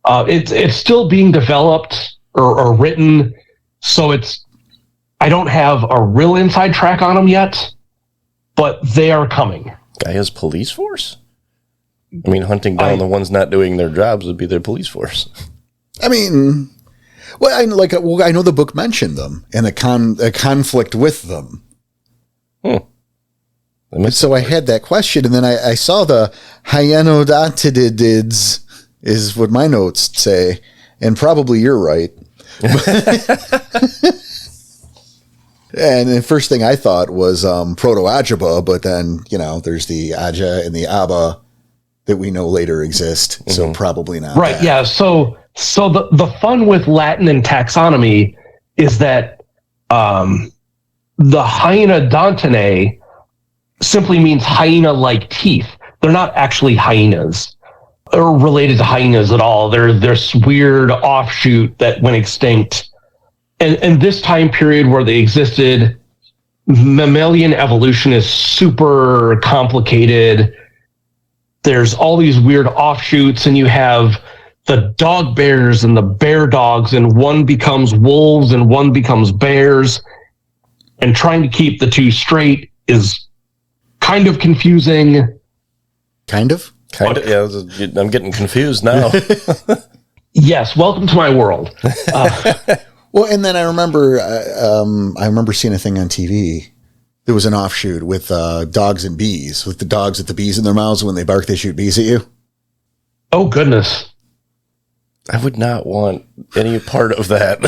It's still being developed or written, so I don't have a real inside track on them yet, but they are coming. Gaia's police force? I mean, hunting down the ones not doing their jobs would be their police force. I mean, I know the book mentioned them and a conflict with them. So I had that question, and then I saw the hyanodontidids is what my notes say, and probably you're right. And the first thing I thought was Proto-Ajaba, but then, there's the Aja and the Abba that we know later exist, so probably not. Right, yeah. So the fun with Latin and taxonomy is that the hyanodontidae simply means hyena-like teeth. They're not actually hyenas or related to hyenas at all. They're this weird offshoot that went extinct. And this time period where they existed, mammalian evolution is super complicated. There's all these weird offshoots, and you have the dog bears and the bear dogs, and one becomes wolves and one becomes bears. And trying to keep the two straight is kind of confusing. Kind of? Kind of, yeah. I'm getting confused now. Yes, welcome to my world. Well, and then I remember seeing a thing on TV. There was an offshoot with dogs and bees, with the dogs with the bees in their mouths. When they bark, they shoot bees at you. Oh, goodness. I would not want any part of that.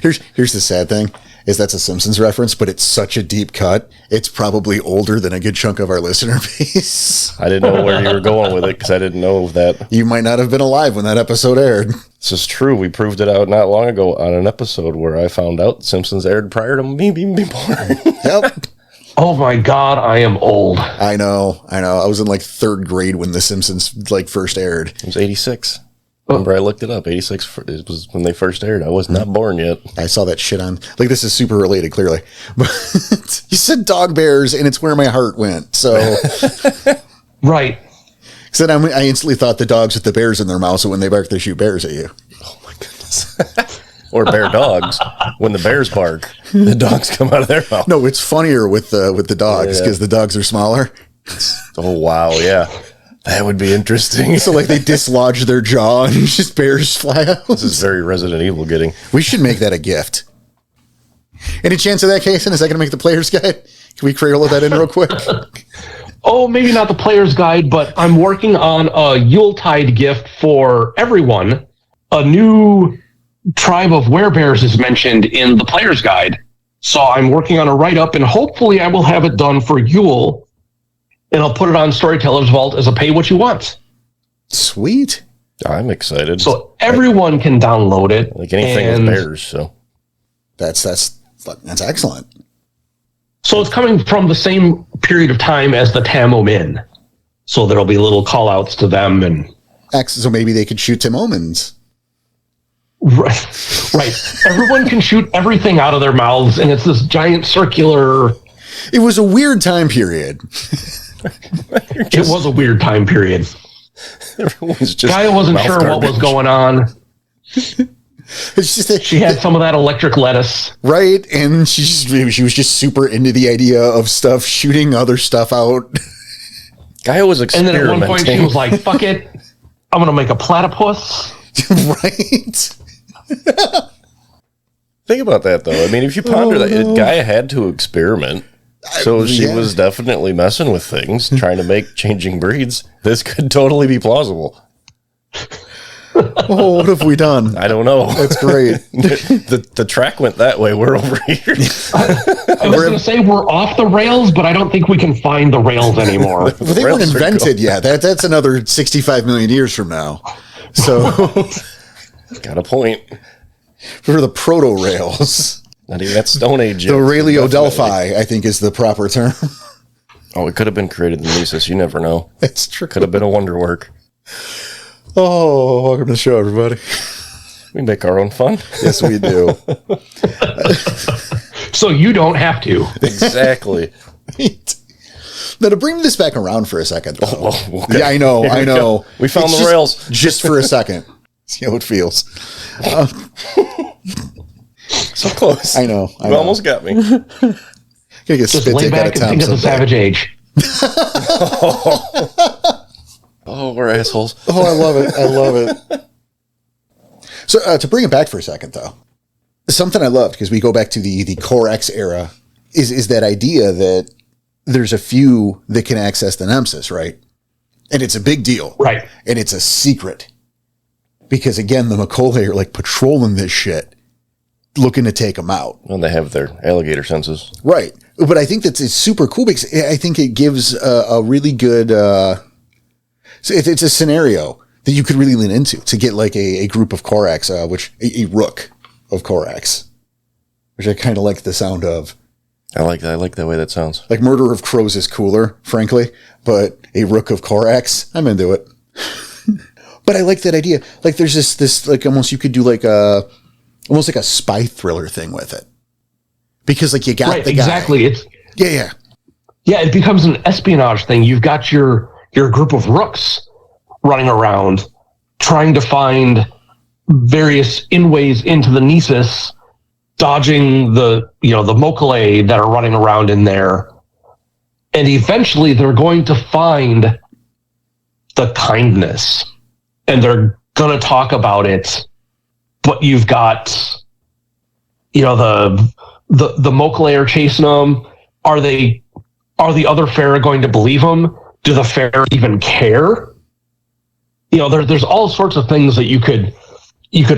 Here's the sad thing, is that's a Simpsons reference, but it's such a deep cut. It's probably older than a good chunk of our listener base. I didn't know where you were going with it because I d't know that. You might not have been alive when that episode aired. This is true. We proved it out not long ago on an episode where I found out Simpsons aired prior to me being born. Yep. Oh my God, I am old. I know. I was in like third grade when The Simpsons like first aired. It was 86. Remember, I looked it up. 86 it was when they first aired. I was not born yet. I saw that shit on. Like, this is super related, clearly. But you said dog bears, and it's where my heart went. So, Right. So then I instantly thought the dogs with the bears in their mouth. So when they bark, they shoot bears at you. Oh my goodness. Or bear dogs. When the bears bark, the dogs come out of their mouth. No, it's funnier with the dogs because the dogs are smaller. Oh wow, yeah. That would be interesting. So like they dislodge their jaw and just bears fly out. This is very Resident Evil getting. We should make that a gift. Any chance of that, Cason? Is that going to make the player's guide? Can we cradle that in real quick? Oh, maybe not the player's guide, but I'm working on a Yuletide gift for everyone. A new tribe of werebears is mentioned in the player's guide. So I'm working on a write-up, and hopefully I will have it done for Yule. And I'll put it on Storyteller's Vault as a pay what you want. Sweet. I'm excited. So everyone can download it. Like anything with bears, so. That's excellent. So it's coming from the same period of time as the Tam Min. So there'll be little call outs to them and So maybe they could shoot Tim Omens. Right. Everyone can shoot everything out of their mouths, and it's this giant circular. It was a weird time period. It was a weird time period. Everyone's just Guy wasn't sure garbage. what was going on. It's just that She had some of that electric lettuce. right, and she was just super into the idea of stuff shooting other stuff out. Guy was And then experimenting. at one point she was like, fuck it, I'm going to make a platypus. Right. Think about that, though. I mean, if you ponder that, Guy had to experiment. So she was definitely messing with things, trying to make changing breeds. This could totally be plausible. Oh, what have we done? I don't know. That's great. The track went that way. We're over here. I was going to say we're off the rails, but I don't think we can find the rails anymore. Well, they weren't Rails are invented yet. That's another 65 million years from now. So Got a point. for the proto rails, Not even that Stone Age. the Aurelio Delphi, I think, is the proper term. Oh, it could have been created in Thesis. You never know. That's true. Could have been a wonder work. Oh, welcome to the show, everybody. We make our own fun. Yes, we do. So you don't have to. Exactly. Now, to bring this back around for a second, though. Oh, okay. Yeah, I know. Here we go. We found It's the rails. Just for a second. See how it feels. So close. I know. You almost got me. Gonna get Just spit lay take out back of and Tom think of the someday. Savage Age. Oh, we're assholes. Oh, I love it. I love it. So to bring it back for a second, though, something I loved, because we go back to the Corax era, is that idea that there's a few that can access the Nemesis, right? And it's a big deal. Right. And it's a secret. Because, again, the Macaulay are like patrolling this shit, looking to take them out. Well, they have their alligator senses. Right. But I think it's super cool because I think it gives a really good... So it's a scenario that you could really lean into to get like a group of Corax, a rook of Corax, which I kind of like the sound of. I like that. I like the way that sounds. Like Murder of Crows is cooler, frankly, but a rook of Corax, I'm into it. But I like that idea. Like there's this like almost you could do like almost like a spy thriller thing with it, because like you got Right, the guy. exactly. It's Yeah. it becomes an espionage thing. You've got your group of rooks running around trying to find various inways into the Nesis, dodging the Mokale that are running around in there. And eventually they're going to find the kindness, and they're going to talk about it, but you've got, you know, the Mokale are chasing them. Are the other Fera going to believe them? Do the Fera even care? You know, there's all sorts of things that you could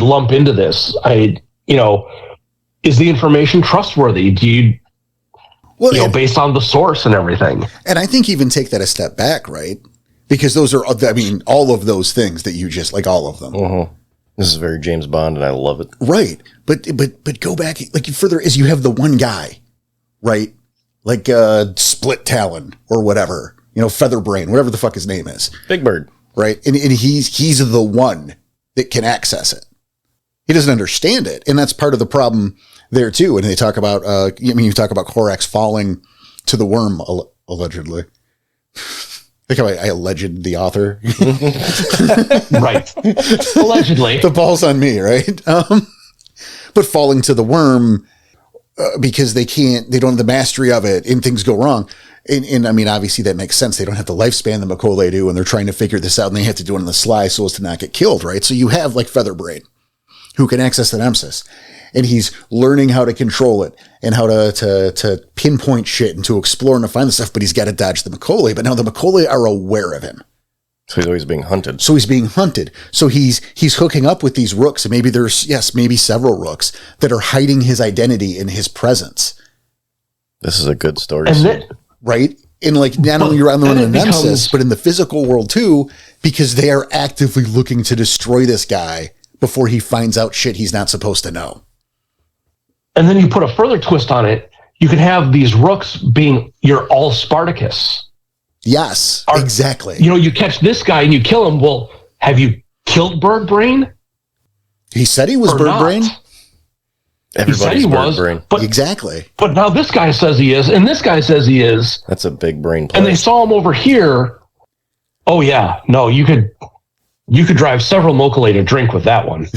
lump into this. Is the information trustworthy? Do you, based on the source and everything? And I think even take that a step back, right? Because those are, I mean, all of those things that you just, like, all of them. Uh-huh. This is very James Bond, and I love it. Right. But go back, like, further, is you have the one guy, right? Like, Split Talon or whatever, Featherbrain, whatever the fuck his name is. Big Bird. Right. And he's the one that can access it. He doesn't understand it. And that's part of the problem there too. And they talk about, you talk about Corax falling to the worm, allegedly. Like how I alleged the author. Right. Allegedly. The ball's on me, right? But falling to the worm because they don't have the mastery of it and things go wrong. And I mean, obviously that makes sense. They don't have the lifespan the Mokale do, and they're trying to figure this out, and they have to do it on the sly so as to not get killed, right? So you have like Featherbrain, who can access the Nemesis, and he's learning how to control it and how to pinpoint shit and to explore and to find the stuff, but he's got to dodge the Mokale. But now the Mokale are aware of him. So he's always being hunted. So he's hooking up with these rooks, and maybe several rooks that are hiding his identity and his presence. This is a good story. Right? And like, not only around the Nemesis, but in the physical world too, because they are actively looking to destroy this guy before he finds out shit he's not supposed to know. And then you put a further twist on it. You could have these rooks being your all Spartacus. Yes, exactly. You catch this guy and you kill him. Well, have you killed Birdbrain? He said he was Birdbrain. Everybody's Birdbrain. But exactly. But now this guy says he is, and this guy says he is. That's a big brain play. And they saw him over here. Oh yeah, no, you could drive several Mokale to drink with that one.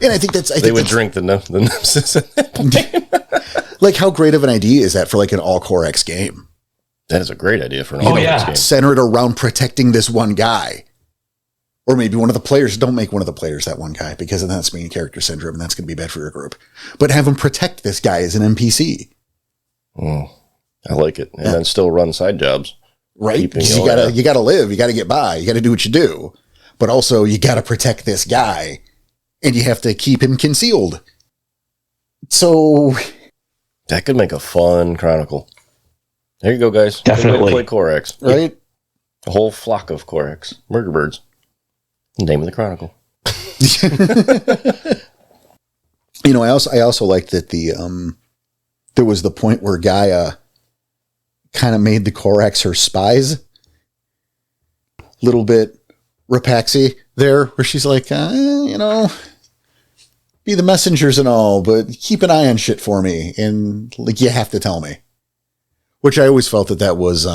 And I think they would drink the Nemesis. Like, how great of an idea is that for like an all Corax game? That is a great idea for an all Corax game. Center it around protecting this one guy. Or maybe one of the players, don't make one of the players that one guy, because then that's main character syndrome, and that's going to be bad for your group. But have him protect this guy as an NPC. I like it. And then still run side jobs. Right? You gotta live, you gotta get by, you gotta do what you do. But also, you gotta protect this guy, and you have to keep him concealed. So... that could make a fun chronicle. There you go, guys. Definitely. Play Corax. Right? A whole flock of Corax. Murder birds. Name of the chronicle. I also like that there was the point where Gaia kind of made the Corax her spies. Little bit Rapaxy there, where she's like, be the messengers and all, but keep an eye on shit for me, and like you have to tell me. Which I always felt that was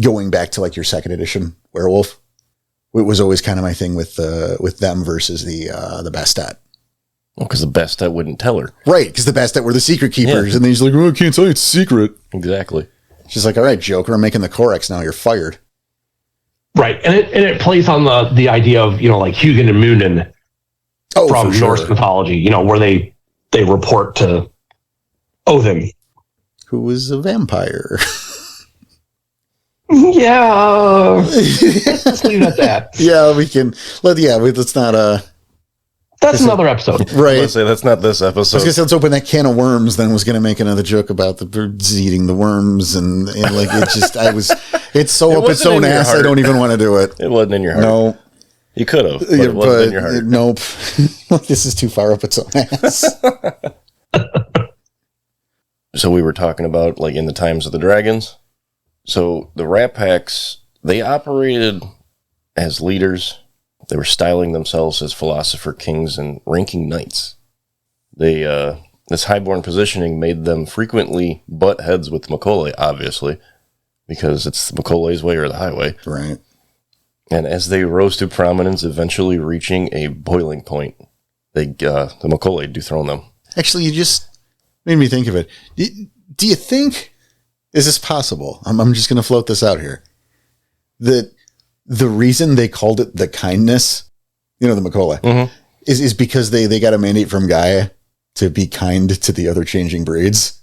going back to like your second edition werewolf. It was always kind of my thing with them versus the Bastet. Well, because the Bastet wouldn't tell her. Right, because the Bastet were the secret keepers, and then he's like, I can't tell you, it's secret. Exactly. She's like, all right, Joker, I'm making the Corax now, you're fired. Right, and it plays on the idea of, like Hugin and Munin from Norse mythology, where they report to Odin. Who was a vampire. Yeah. Let's leave it at that. Yeah, we can. Let's not. That's another episode. Right. Let's say that's not this episode. I was going to say, let's open that can of worms, then was going to make another joke about the birds eating the worms. And like, it's so up its own ass, I don't even want to do it. It wasn't in your heart. No. You could have, but it wasn't in your heart. Nope. This is too far up its own ass. So we were talking about, like, in the times of the dragons. So the Rapax, they operated as leaders. They were styling themselves as philosopher kings and ranking knights. This highborn positioning made them frequently butt heads with the Mokale, obviously, because it's the Mokale's way or the highway. Right. And as they rose to prominence, eventually reaching a boiling point, the Mokale dethroned them. Actually, you just made me think of it. Do you think Is this possible? I'm just going to float this out here. That the reason they called it the kindness, the Macaulay, is because they got a mandate from Gaia to be kind to the other changing breeds.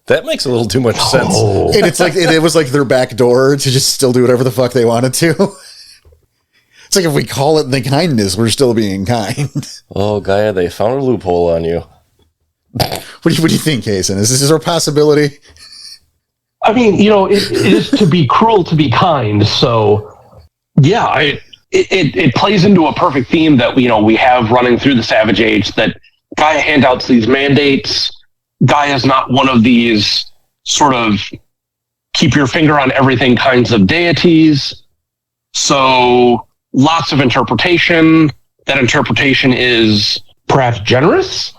That makes a little too much sense. And it's like it was like their back door to just still do whatever the fuck they wanted to. It's like if we call it the kindness, we're still being kind. Oh, Gaia, they found a loophole on you. What do you think, Cason? Is there a possibility? I mean, it is to be cruel to be kind. So, yeah, it plays into a perfect theme that we have running through the Savage Age, that Gaia handouts these mandates. Gaia is not one of these sort of keep your finger on everything kinds of deities. So lots of interpretation. That interpretation is perhaps generous.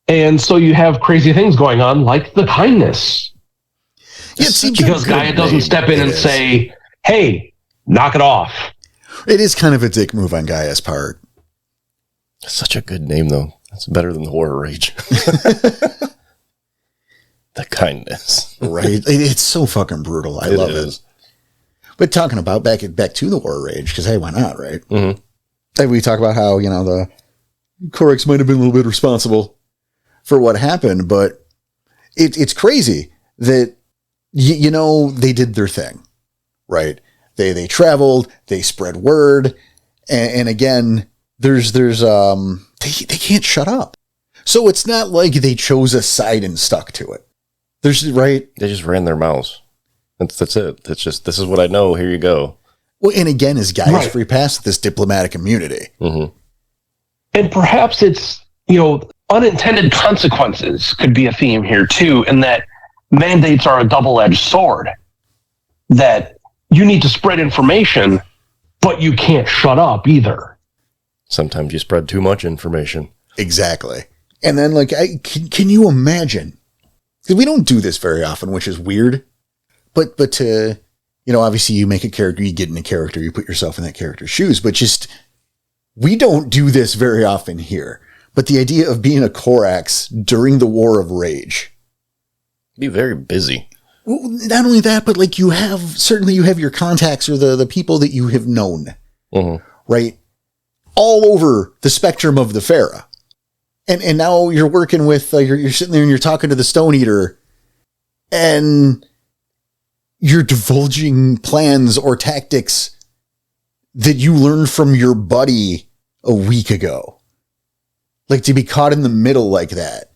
And so you have crazy things going on like the kindness. Yeah, because Gaia doesn't step in and say, hey, knock it off. It is kind of a dick move on Gaia's part. Such a good name, though. That's better than the Horror Rage. The kindness. Right? It's so fucking brutal. I love it. But talking about back to the Horror Rage, because hey, why not, right? Mm-hmm. And we talk about how, the Corax might have been a little bit responsible for what happened, but it's crazy that, they did their thing, right? They traveled, they spread word, and again, they can't shut up. So it's not like they chose a side and stuck to it. Right? They just ran their mouths. That's it. That's just, this is what I know. Here you go. Well, and again, is Gaia's free pass this diplomatic immunity. Mm-hmm. And perhaps it's, unintended consequences could be a theme here too, in that mandates are a double-edged sword. That you need to spread information, but you can't shut up either. Sometimes you spread too much information. Exactly. And then, can you imagine? Because we don't do this very often, which is weird. But to, obviously you make a character, you get in a character, you put yourself in that character's shoes. But we don't do this very often here. But the idea of being a Corax during the War of Rage. Be very busy. Well, not only that, but you have your contacts or the people that you have known, right? All over the spectrum of the Fera. And now you're working with, you're sitting there and you're talking to the Stone Eater and you're divulging plans or tactics that you learned from your buddy a week ago. To be caught in the middle like that.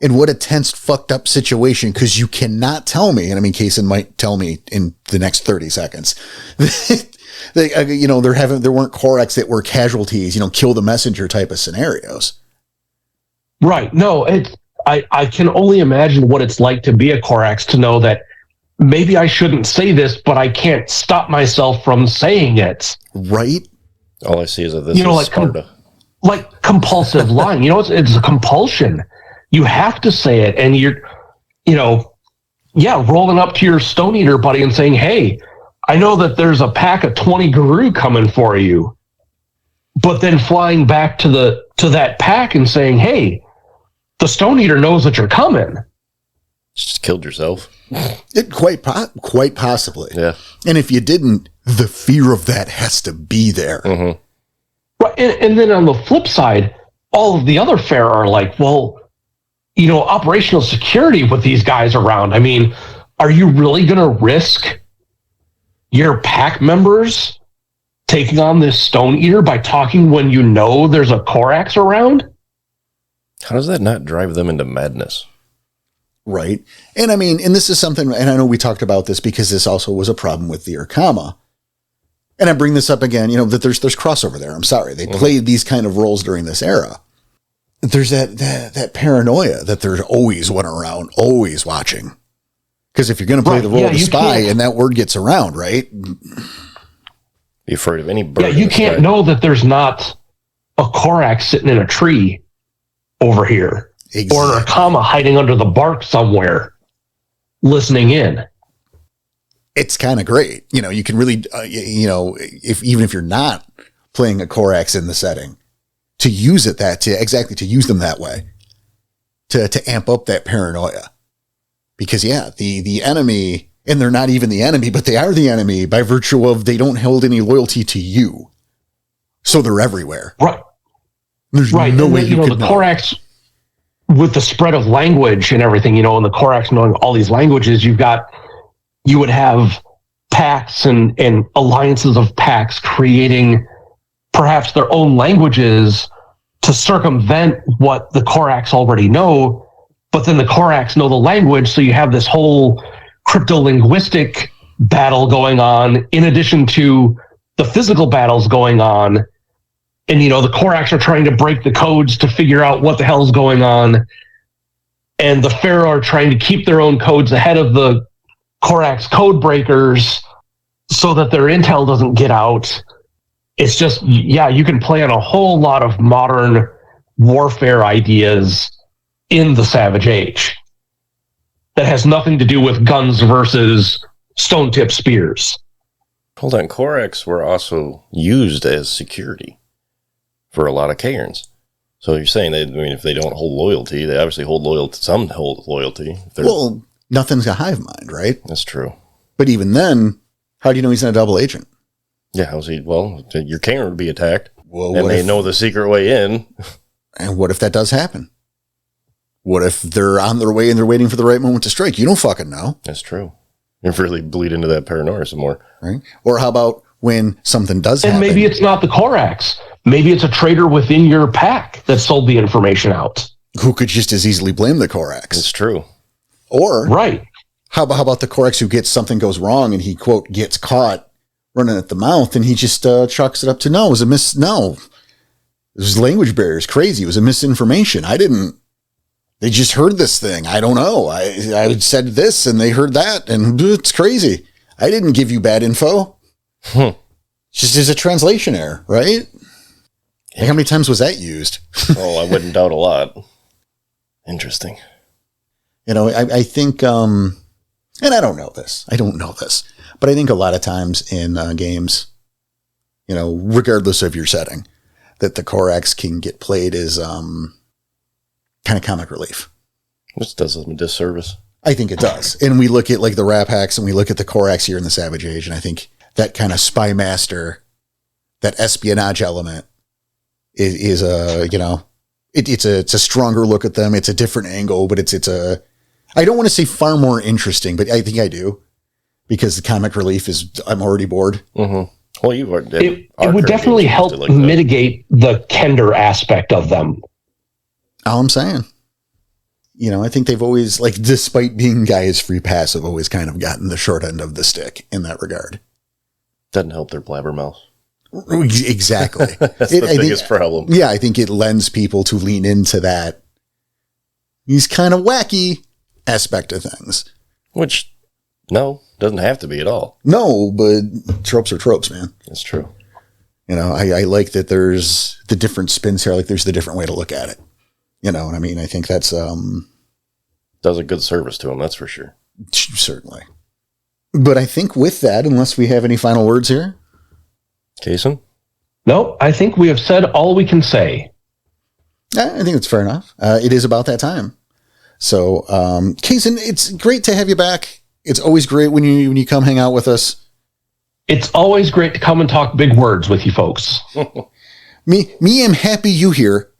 And what a tense, fucked up situation, because you cannot tell me, and I mean, Cason might tell me in the next 30 seconds, there weren't Corax that were casualties, kill the messenger type of scenarios. Right. No, I can only imagine what it's like to be a Corax, to know that maybe I shouldn't say this, but I can't stop myself from saying it. Right? All I see is that this is Sparta. Compulsive lying. It's a compulsion. You have to say it, and you're, rolling up to your Stone Eater buddy and saying, hey, I know that there's a pack of 20 Guru coming for you, but then flying back to that pack and saying, hey, the Stone Eater knows that you're coming. Just killed yourself. Quite possibly. Yeah. And if you didn't, the fear of that has to be there. Mm-hmm. Right. And then on the flip side, all of the other Fera are like, well, operational security with these guys around. I mean, are you really going to risk your pack members taking on this Stone Eater by talking when you know there's a Corax around? How does that not drive them into madness? Right. And I mean, and this is something, and I know we talked about this because this also was a problem with the Urkama. And I bring this up again, that there's crossover there. I'm sorry. They played these kind of roles during this era. There's that paranoia that there's always one around, always watching. Because if you're going to play the role of a spy and that word gets around, right? Be afraid of any bird. Yeah, you can't know that there's not a Corax sitting in a tree over here. Exactly. Or an Urkama hiding under the bark somewhere, listening in. It's kind of great. You can really, even if you're not playing a Corax in the setting, to use it to use them that way, to amp up that paranoia. Because the enemy, and they're not even the enemy, but they are the enemy by virtue of they don't hold any loyalty to you. So they're everywhere. Right. There's no way you could the know. Corax, with the spread of language and everything, and the Corax knowing all these languages, you would have pacts and alliances of pacts creating perhaps their own languages to circumvent what the Corax already know, but then the Corax know the language, so you have this whole crypto-linguistic battle going on in addition to the physical battles going on. And, the Corax are trying to break the codes to figure out what the hell's going on. And the Fera are trying to keep their own codes ahead of the Corax code breakers so that their intel doesn't get out. It's just, you can play on a whole lot of modern warfare ideas in the Savage Age that has nothing to do with guns versus stone-tip spears. Hold on, Corax were also used as security for a lot of Cairns. So you're saying if they don't hold loyalty, they obviously hold loyalty. Some hold loyalty. Well, nothing's a hive mind, right? That's true. But even then, how do you know he's not a double agent? Yeah, how's he? Well, your Cairn would be attacked, Well, and they know the secret way in. And what if that does happen? What if they're on their way and they're waiting for the right moment to strike? You don't fucking know. That's true. And really bleed into that paranoia some more. Right? Or how about when something does happen? And maybe it's not the Corax. Maybe it's a traitor within your pack that sold the information out. Who could just as easily blame the Corax? It's true. Or right. How about the Corax who gets something goes wrong and he, quote, gets caught running at the mouth and he just chalks it up to no, it was it was language barriers, crazy. It was a misinformation. They just heard this thing. I don't know. I said this and they heard that and it's crazy. I didn't give you bad info. Just as a translation error, right? Like how many times was that used? Oh, I wouldn't doubt a lot. Interesting. I think, and I don't know this, but I think a lot of times in games, regardless of your setting, that the Corax can get played as kind of comic relief. This does them a disservice. I think it does. And we look at like the Rapax and we look at the Corax here in the Savage Age, and I think that kind of spy master, that espionage element is it's a stronger look at them. It's a different angle, but I don't want to say far more interesting, but I think I do, because the comic relief I'm already bored. Mm-hmm. Well, it would definitely help mitigate the Kender aspect of them. All I'm saying, I think they've always, like, despite being guys free pass, have always kind of gotten the short end of the stick in that regard. Doesn't help their blabbermouth. Exactly. That's the biggest problem. Yeah, I think it lends people to lean into that. He's kind of wacky aspect of things. Which, no, doesn't have to be at all. No, but tropes are tropes, man. That's true. I like that there's the different spins here. Like there's the different way to look at it. You know what I mean? I think that's... does a good service to him, that's for sure. Certainly. But I think with that, unless we have any final words here... Cason? No, I think we have said all we can say. I think it's fair enough. It is about that time. So, Cason, it's great to have you back. It's always great when you come hang out with us. It's always great to come and talk big words with you folks. Me am happy you here.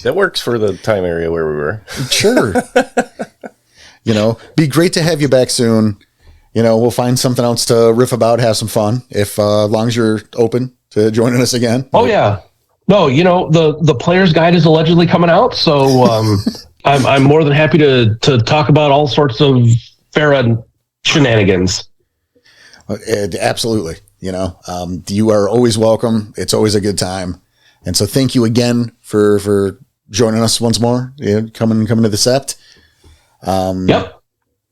That works for the time area where we were. Sure. Be great to have you back soon. We'll find something else to riff about, have some fun, if as long as you're open to joining us again. Oh, yeah. No, the player's guide is allegedly coming out, so I'm more than happy to talk about all sorts of Fera shenanigans. Absolutely. You are always welcome. It's always a good time. And so thank you again for joining us once more, coming to the Sept. Yep.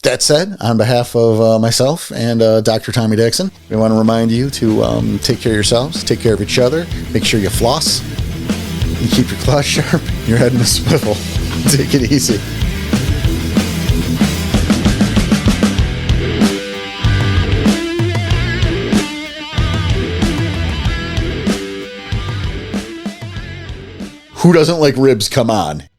That said, on behalf of myself and Dr. Tommy Dixon, we want to remind you to take care of yourselves, take care of each other, make sure you floss, you keep your claws sharp, your head in a swivel. Take it easy. Who doesn't like ribs? Come on.